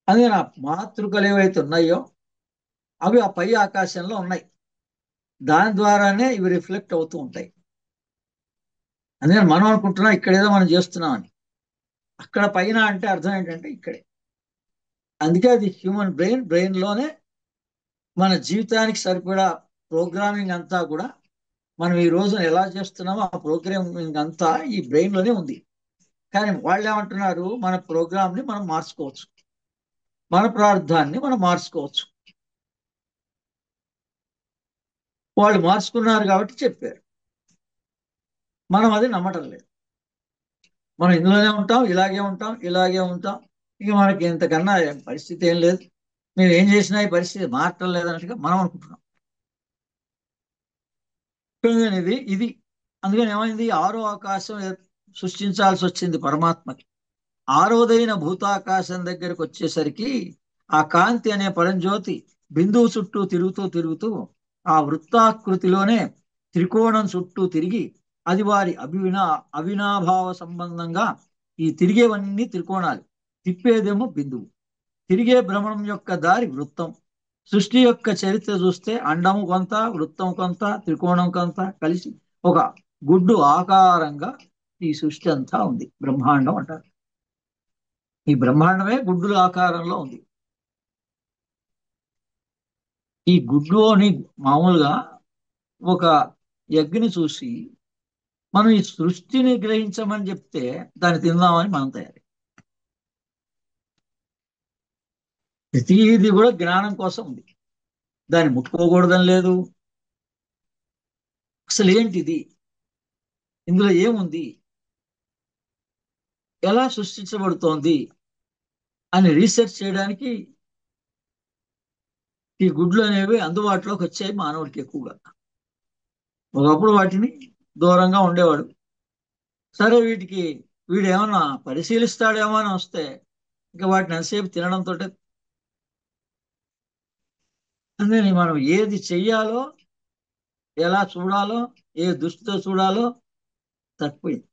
అందుకని ఆ మాతృకలు ఏవైతే ఉన్నాయో అవి ఆ పై ఆకాశంలో ఉన్నాయి. దాని ద్వారానే ఇవి రిఫ్లెక్ట్ అవుతూ ఉంటాయి. అందుకని మనం అనుకుంటున్నాం ఇక్కడేదో మనం చేస్తున్నామని. అక్కడ పైన అంటే అర్థం ఏంటంటే ఇక్కడే. అందుకే అది హ్యూమన్ బ్రెయిన్ లోనే మన జీవితానికి సరిపడా ప్రోగ్రామింగ్ అంతా కూడా మనం ఈ రోజున ఎలా చేస్తున్నామో ఆ ప్రోగ్రామింగ్ అంతా ఈ బ్రెయిన్ లోనే ఉంది. కానీ వాళ్ళు ఏమంటున్నారు? మన ప్రోగ్రామ్ ని మనం మార్చుకోవచ్చు, మన ప్రార్థాన్ని మనం మార్చుకోవచ్చు. వాళ్ళు మార్చుకున్నారు కాబట్టి చెప్పారు. మనం అది నమ్మటం లేదు. మనం ఇందులోనే ఉంటాం, ఇలాగే ఉంటాం, ఇలాగే ఉంటాం. ఇక మనకి ఇంతకన్నా పరిస్థితి ఏం లేదు. మేము ఏం చేసినా ఈ పరిస్థితి మారటం లేదన్నట్టుగా మనం అనుకుంటున్నాం. ఇది అందుకని ఏమైంది? 6వ ఆకాశం సృష్టించాల్సి వచ్చింది పరమాత్మకి. 6వదైన భూతాకాశం దగ్గరకు వచ్చేసరికి ఆ కాంతి అనే పరంజ్యోతి బిందువు చుట్టూ తిరుగుతూ తిరుగుతూ ఆ వృత్తాకృతిలోనే త్రికోణం చుట్టూ తిరిగి, అది వారి అవినాభావ సంబంధంగా, ఈ తిరిగేవన్నీ త్రికోణాలు, తిప్పేదేమో బిందువు. తిరిగే భ్రమణం యొక్క దారి వృత్తం. సృష్టి యొక్క చరిత్ర చూస్తే అండము కొంత, వృత్తం కొంత, త్రికోణం కొంత కలిసి ఒక గుడ్డు ఆకారంగా ఈ సృష్టి అంతా ఉంది. బ్రహ్మాండం అంటారు. ఈ బ్రహ్మాండమే గుడ్డుల ఆకారంలో ఉంది. ఈ గుడ్డు అని మామూలుగా ఒక ఎగ్ని చూసి మనం ఈ సృష్టిని గ్రహించమని చెప్తే దాన్ని తిందామని మనం తయారు. ప్రతిదీ కూడా జ్ఞానం కోసం ఉంది. దాన్ని ముట్టుకోకూడదని లేదు. అసలు ఏంటిది, ఇందులో ఏముంది, ఎలా సృష్టించబడుతోంది అని రీసెర్చ్ చేయడానికి ఈ గుడ్లు అనేవి అందుబాటులోకి వచ్చాయి మానవుడికి ఎక్కువగా. ఒకప్పుడు వాటిని దూరంగా ఉండేవాడు. సరే వీడు ఏమన్నా పరిశీలిస్తాడేమో అని వస్తే ఇంకా వాటిని ఎంతసేపు తినడంతో, అందుకని మనం ఏది చెయ్యాలో, ఎలా చూడాలో, ఏ దృష్టితో చూడాలో తప్పిపోయింది.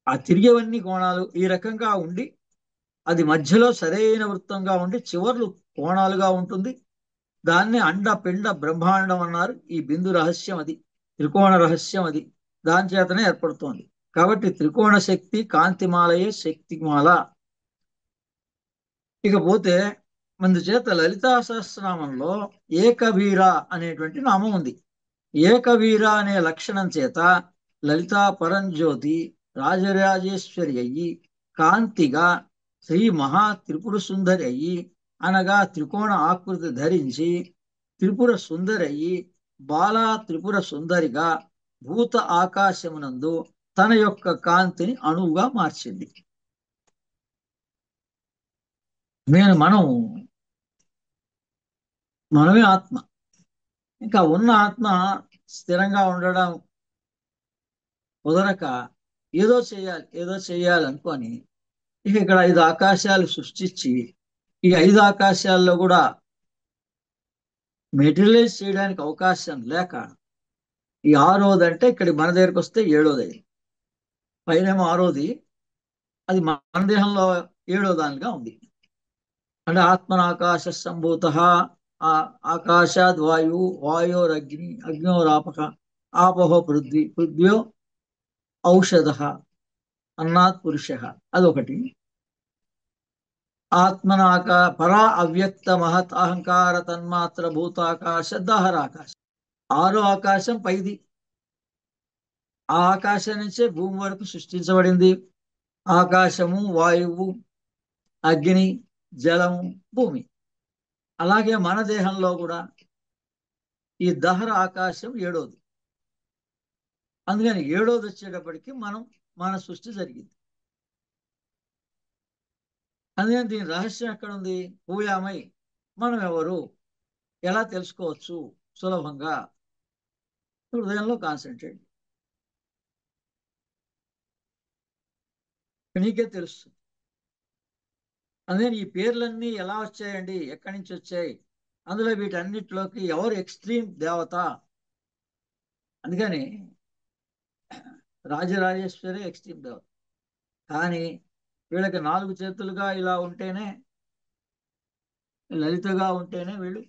ఆ తిరిగేవన్నీ కోణాలు ఈ రకంగా ఉండి, అది మధ్యలో సరైన వృత్తంగా ఉండి చివర్లు కోణాలుగా ఉంటుంది. దాన్ని అండ పిండ బ్రహ్మాండం అన్నారు. ఈ బిందు రహస్యం అది, త్రికోణ రహస్యం అది. దాని చేతనే ఏర్పడుతోంది. కాబట్టి త్రికోణ శక్తి కాంతిమాలయే శక్తిమాల. ఇకపోతే అందుచేత లలితా సహస్రనామంలో ఏకవీర అనేటువంటి నామం ఉంది. ఏకవీర అనే లక్షణం చేత లలితా పరంజ్యోతి రాజరాజేశ్వరి అయ్యి, కాంతిగా శ్రీ మహా త్రిపుర సుందరి అయ్యి, అనగా త్రికోణ ఆకృతి ధరించి త్రిపుర సుందరి అయ్యి, బాలా త్రిపుర సుందరిగా భూత ఆకాశమునందు తన యొక్క కాంతిని అణువుగా మార్చింది. మనం మనమే ఆత్మ. ఇంకా ఉన్న ఆత్మ స్థిరంగా ఉండడం కుదరక ఏదో చేయాలి అనుకొని ఇక ఇక్కడ 5 ఆకాశాలు సృష్టించి ఈ 5 ఆకాశాల్లో కూడా మెటీరియలైజ్ చేయడానికి అవకాశం లేక ఈ ఆరోది అంటే ఇక్కడ మన దగ్గరకు వస్తే ఏడోది, పైనేమో ఆరోది, అది మన దేహంలో ఏడో దానిగా ఉంది. అంటే ఆత్మనాకాశ సంభూత, ఆ ఆకాశాద్ వాయు, వాయోరగ్ని, అగ్నోరాపక, ఆపహో పృథ్వీ, పృథ్వ్యో ఔషధ, అన్నాత్ పురుష, అదొకటి. ఆత్మనాక పరా అవ్యక్త మహత్ అహంకార తన్మాత్ర భూతాకాశ దహరాకాశ, ఆరో ఆకాశం పైది. ఆ ఆకాశం నుంచే భూమి వరకు సృష్టించబడింది. ఆకాశము, వాయువు, అగ్ని, జలము, భూమి. అలాగే మన దేహంలో కూడా ఈ దహర ఆకాశం ఏడోది. అందుకని ఏడోది వచ్చేటప్పటికి మన సృష్టి జరిగింది. అందుకని దీని రహస్యం ఎక్కడుంది? పూయామై మనం ఎవరు ఎలా తెలుసుకోవచ్చు సులభంగా? హృదయంలో కాన్సన్ట్రేట్, నీకే తెలుస్తుంది. అందుకని ఈ పేర్లన్నీ ఎలా వచ్చాయండి, ఎక్కడి నుంచి వచ్చాయి? అందులో వీటన్నిటిలోకి ఎవరు ఎక్స్ట్రీమ్ దేవత? అందుకని రాజరాజేశ్వరి ఎక్స్ట్రీమ్ దేవత. కానీ వీళ్ళకి 4 చేతులుగా ఇలా ఉంటేనే, లలితగా ఉంటేనే వీళ్ళు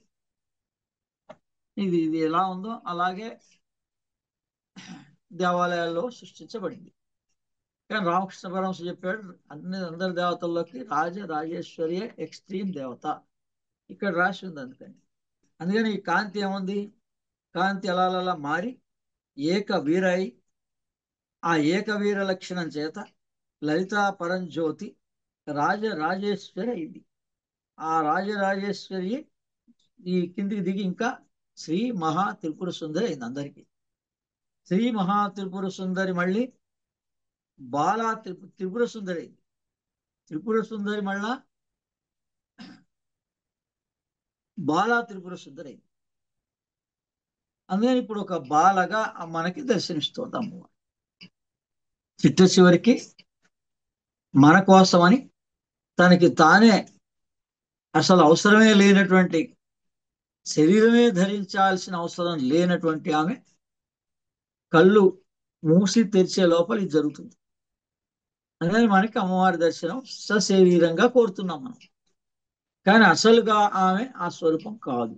ఇది ఎలా ఉందో అలాగే దేవాలయాల్లో సృష్టించబడింది. కానీ రామకృష్ణ పరమహంస చెప్పాడు, అందరి దేవతల్లోకి రాజరాజేశ్వరియే ఎక్స్ట్రీమ్ దేవత. ఇక్కడ రాసి ఉంది. అందుకని ఈ కాంతి ఏముంది? కాంతి అలా మారి ఏక వీరై, ఆ ఏకవీర లక్షణం చేత లలితా పరంజ్యోతి రాజరాజేశ్వరి అయింది. ఆ రాజరాజేశ్వరి ఈ కిందికి దిగి ఇంకా శ్రీ మహా త్రిపుర సుందరి అయింది అందరికీ. శ్రీ మహా త్రిపుర సుందరి మళ్ళీ బాలా త్రిపుర సుందరి అయింది. త్రిపుర సుందరి మళ్ళా బాలా త్రిపుర సుందరి అయింది. అందుకని ఇప్పుడు ఒక బాలగా మనకి దర్శనిస్తోంది అమ్మవారు. చిట్ట చివరికి మన కోసమని తనకి తానే అసలు అవసరమే లేనటువంటి, శరీరమే ధరించాల్సిన అవసరం లేనటువంటి ఆమె కళ్ళు మూసి తెరిచే లోపల ఇది జరుగుతుంది. అందుకని మనకి అమ్మవారి దర్శనం సశరీరంగా కోరుతున్నాం మనం. కానీ అసలుగా ఆమె ఆ స్వరూపం కాదు.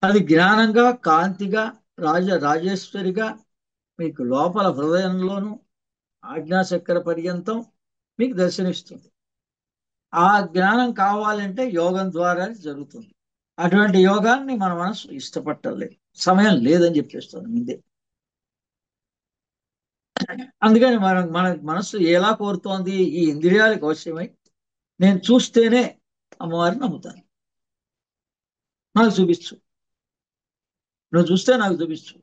అది జ్ఞానంగా, కాంతిగా, రాజేశ్వరిగా మీకు లోపల హృదయంలోనూ ఆజ్ఞాచక్ర పర్యంతం మీకు దర్శనిస్తుంది. ఆ జ్ఞానం కావాలంటే యోగం ద్వారా జరుగుతుంది. అటువంటి యోగాన్ని మన మనసు ఇష్టపట్టలేదు, సమయం లేదని చెప్పేస్తుంది ముందే. అందుకని మన మనసు ఎలా కోరుతోంది? ఈ ఇంద్రియాలకు అవశ్యమై నేను చూస్తేనే అమ్మవారిని నమ్ముతాను, నాకు చూపించు, నువ్వు చూస్తే నాకు చూపించు.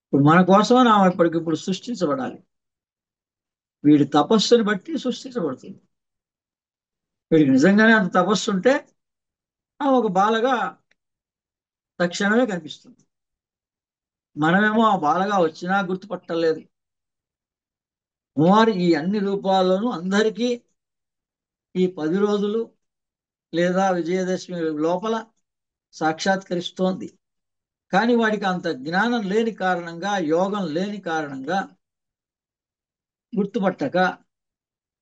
ఇప్పుడు మన కోసమని ఆమె ఇప్పటికిప్పుడు సృష్టించబడాలి. వీడి తపస్సుని బట్టి సృష్టించబడుతుంది. వీడికి నిజంగానే అంత తపస్సు ఉంటే ఒక బాలగా తక్షణమే కనిపిస్తుంది. మనమేమో ఆ బాలగా వచ్చినా గుర్తుపట్టలేదు. అమ్మవారు ఈ అన్ని రూపాల్లోనూ అందరికీ ఈ 10 రోజులు లేదా విజయదశమి లోపల సాక్షాత్కరిస్తోంది. కానీ వాడికి అంత జ్ఞానం లేని కారణంగా, యోగం లేని కారణంగా గుర్తుపట్టక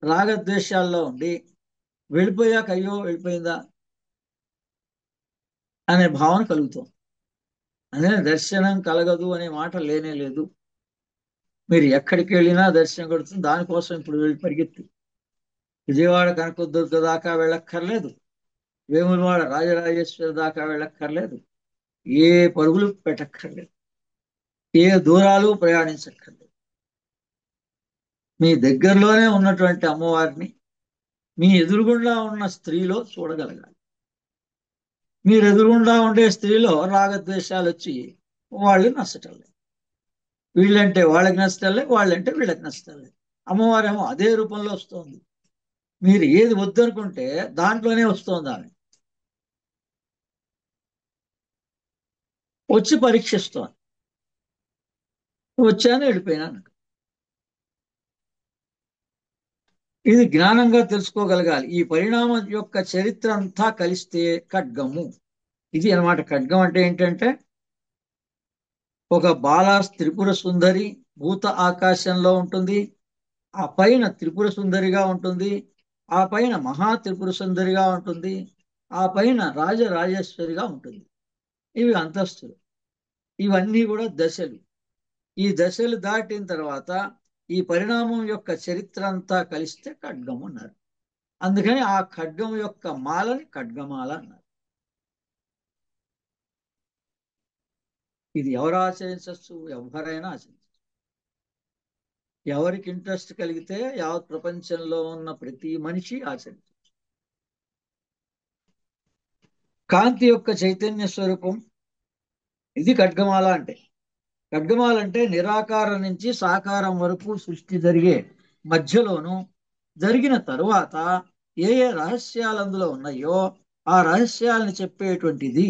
రాగద్వేషాల్లో ఉండి వెళ్ళిపోయాక అయ్యో వెళ్ళిపోయిందా అనే భావన కలుగుతుంది. అదే దర్శనం కలగదు అనే మాట లేనే లేదు. మీరు ఎక్కడికి వెళ్ళినా దర్శనం కలుగుతుంది. దానికోసం ఇప్పుడు వెళ్ళి పరిగెత్తి విజయవాడ కనకదుర్గ దాకా వెళ్ళక్కర్లేదు, వేములవాడ రాజరాజేశ్వరి దాకా వెళ్ళక్కర్లేదు, ఏ పరుగులు పెట్టక్కర్లేదు, ఏ దూరాలు ప్రయాణించక్కర్లేదు. మీ దగ్గరలోనే ఉన్నటువంటి అమ్మవారిని మీ ఎదురుగుండా ఉన్న స్త్రీలో చూడగలగాలి. మీరు ఎదురుగుండా ఉండే స్త్రీలో రాగద్వేషాలు వచ్చి వాళ్ళు నచ్చటం లేదు, వీళ్ళంటే వాళ్ళకి నచ్చటం లేదు, వాళ్ళంటే వీళ్ళకి నచ్చటం లేదు. అమ్మవారేమో అదే రూపంలో వస్తుంది. మీరు ఏది వద్దనుకుంటే దాంట్లోనే వస్తుంది ఆమె. వచ్చి పరీక్షిస్తోంది. వచ్చాను, వెళ్ళిపోయినాను. ఇది జ్ఞానంగా తెలుసుకోగలగాలి. ఈ పరిణామం యొక్క చరిత్ర అంతా కలిస్తే ఖడ్గము. ఇది అన్నమాట. ఖడ్గం అంటే ఏంటంటే ఒక బాల త్రిపుర సుందరి భూత ఆకాశంలో ఉంటుంది. ఆ పైన త్రిపుర సుందరిగా ఉంటుంది. ఆ పైన మహా త్రిపుర సుందరిగా ఉంటుంది. ఆ పైన రాజరాజేశ్వరిగా ఉంటుంది. ఇవి అంతస్తులు. ఇవన్నీ కూడా దశలు. ఈ దశలు దాటిన తర్వాత ఈ పరిణామం యొక్క చరిత్ర అంతా కలిస్తే ఖడ్గం అన్నారు. అందుకని ఆ ఖడ్గం యొక్క మాలని ఖడ్గమాల అన్నారు. ఇది ఎవరు ఆచరించవచ్చు? ఎవరైనా ఆచరించవచ్చు. ఎవరికి ఇంట్రెస్ట్ కలిగితే యావత్ ప్రపంచంలో ఉన్న ప్రతి మనిషి ఆచరించవచ్చు. కాంతి యొక్క చైతన్య స్వరూపం ఇది ఖడ్గమాల అంటే. ఖడ్గమాల అంటే నిరాకారం నుంచి సాకారం వరకు సృష్టి జరిగే మధ్యలోను జరిగిన తరువాత ఏ ఏ రహస్యాలు అందులో ఉన్నాయో ఆ రహస్యాలను చెప్పేటువంటిది.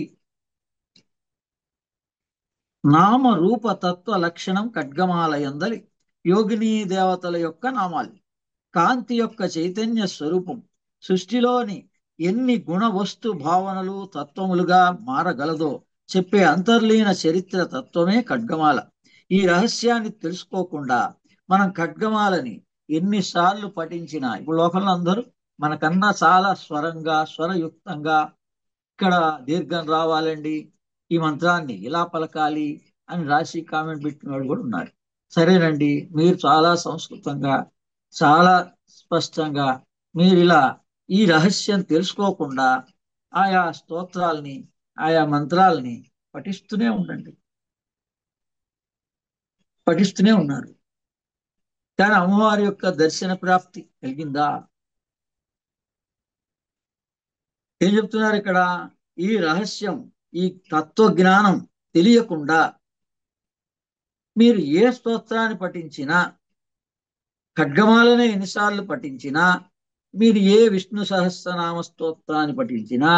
నామ రూప తత్వ లక్షణం ఖడ్గమాలయందలి యోగిని దేవతల యొక్క నామాలు. కాంతి యొక్క చైతన్య స్వరూపం సృష్టిలోని ఎన్ని గుణ వస్తు భావనలు తత్వములుగా మారగలదో చెప్పే అంతర్లీన చరిత్ర తత్వమే ఖడ్గమాల. ఈ రహస్యాన్ని తెలుసుకోకుండా మనం ఖడ్గమాలని ఎన్నిసార్లు పఠించినా, ఇప్పుడు లోకంలో అందరూ మనకన్నా చాలా స్వరంగా స్వరయుక్తంగా ఇక్కడ దీర్ఘం రావాలండి, ఈ మంత్రాన్ని ఇలా పలకాలి అని రాసి కామెంట్ పెట్టిన వాడు కూడా ఉన్నాడు. సరేనండి, మీరు చాలా సంస్కృతంగా చాలా స్పష్టంగా మీరు ఇలా ఈ రహస్యం తెలుసుకోకుండా ఆయా స్తోత్రాల్ని ఆయా మంత్రాల్ని పఠిస్తూనే ఉండండి. పఠిస్తూనే ఉన్నారు. కానీ అమ్మవారి యొక్క దర్శన ప్రాప్తి కలిగిందా? ఏం చెప్తున్నారు ఇక్కడ? ఈ రహస్యం, ఈ తత్వ జ్ఞానం తెలియకుండా మీరు ఏ స్తోత్రాన్ని పఠించినా, ఖడ్గమాలనే ఎన్నిసార్లు పఠించినా, మీరు ఏ విష్ణు సహస్రనామ స్తోత్రాన్ని పఠించినా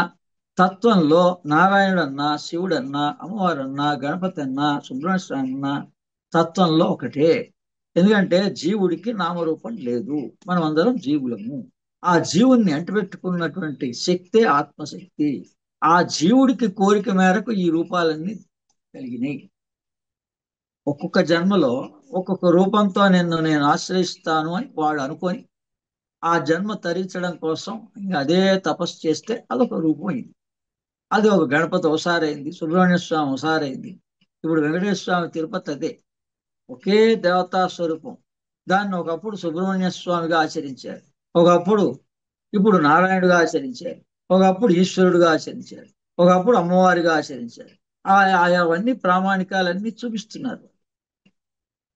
తత్వంలో నారాయణుడన్నా శివుడన్నా అమ్మవారన్నా గణపతి అన్నా సుబ్రహ్మణ్య స్వామి అన్నా తత్వంలో ఒకటే. ఎందుకంటే జీవుడికి నామరూపం లేదు. మనం అందరం జీవులము. ఆ జీవుణ్ణి అంటిపెట్టుకున్నటువంటి శక్తే ఆత్మశక్తి. ఆ జీవుడికి కోరిక మేరకు ఈ రూపాలన్నీ కలిగినాయి. ఒక్కొక్క జన్మలో ఒక్కొక్క రూపంతో నేను ఆశ్రయిస్తాను అని వాడు అనుకొని ఆ జన్మ తరించడం కోసం ఇంకా అదే తపస్సు చేస్తే అదొక రూపం అయింది. అది ఒక గణపతి ఒకసారైంది, సుబ్రహ్మణ్య స్వామి ఒకసారైంది, ఇప్పుడు వెంకటేశ్వర స్వామి తిరుపతి అదే ఒకే దేవతా స్వరూపం. దాన్ని ఒకప్పుడు సుబ్రహ్మణ్య స్వామిగా ఆచరించారు, ఒకప్పుడు ఇప్పుడు నారాయణుడిగా ఆచరించారు, ఒకప్పుడు ఈశ్వరుడుగా ఆచరించారు, ఒకప్పుడు అమ్మవారిగా ఆచరించారు. అవన్నీ ప్రామాణికాలన్నీ చూపిస్తున్నారు.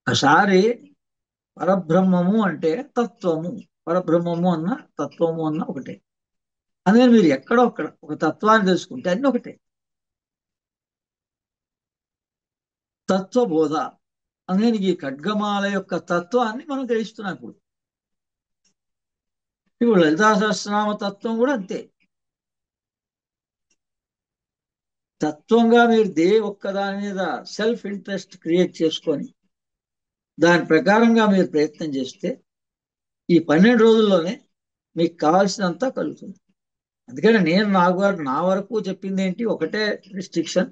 ఒకసారి పరబ్రహ్మము అంటే తత్వము, పరబ్రహ్మము అన్న తత్వము అన్న ఒకటే. అందుకని మీరు ఎక్కడో ఒక్కడ ఒక తత్వాన్ని తెలుసుకుంటే అన్ని ఒకటే. తత్వబోధ. అందుకని ఈ ఖడ్గమాల యొక్క తత్వాన్ని మనం గ్రహిస్తున్నాం. ఇప్పుడు లలితా సహస్రనామ తత్వం కూడా అంతే. తత్వంగా మీరు ఒక్కదాని మీద సెల్ఫ్ ఇంట్రెస్ట్ క్రియేట్ చేసుకొని దాని ప్రకారంగా మీరు ప్రయత్నం చేస్తే ఈ 12 రోజుల్లోనే మీకు కావాల్సినంత కలుగుతుంది. అందుకని నేను నా వరకు చెప్పింది ఏంటి, ఒకటే రిస్ట్రిక్షన్.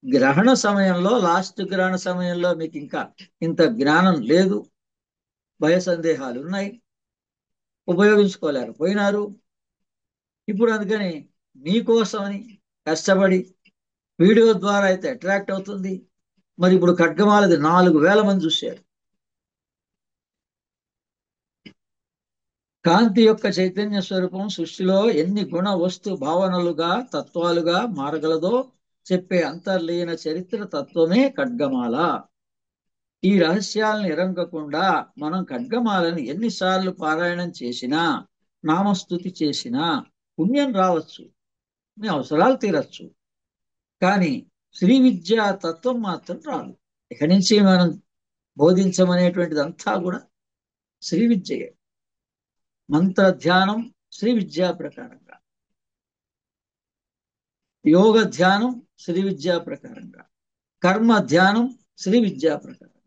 గ్రహణ సమయంలో, లాస్ట్ గ్రహణ సమయంలో మీకు ఇంకా ఇంత జ్ఞానం లేదు, భయ సందేహాలు ఉన్నాయి, ఉపయోగించుకోలేకపోయినారు. ఇప్పుడు అందుకని మీకోసమని కష్టపడి వీడియో ద్వారా అయితే అట్రాక్ట్ అవుతుంది. మరి ఇప్పుడు ఖడ్గమాలది 4,000 మంది చూశారు. కాంతి యొక్క చైతన్య స్వరూపం సృష్టిలో ఎన్ని గుణ వస్తు భావనలుగా తత్వాలుగా మారగలదో చెప్పే అంతర్లీన చరిత్ర తత్వమే ఖడ్గమాల. ఈ రహస్యాలను ఎరంగకుండా మనం ఖడ్గమాలను ఎన్నిసార్లు పారాయణం చేసినా, నామస్తుతి చేసినా పుణ్యం రావచ్చు, మీ అవసరాలు తీరచ్చు. కానీ శ్రీ విద్యా తత్వం మాత్రం రాదు. ఇక్కడి నుంచి మనం బోధించమనేటువంటిది అంతా కూడా శ్రీ విద్యయే. మంత్ర ధ్యానం శ్రీ విద్యా ప్రకారంగా, యోగ ధ్యానం శ్రీ విద్యా ప్రకారంగా, కర్మ ధ్యానం శ్రీ విద్యా ప్రకారం.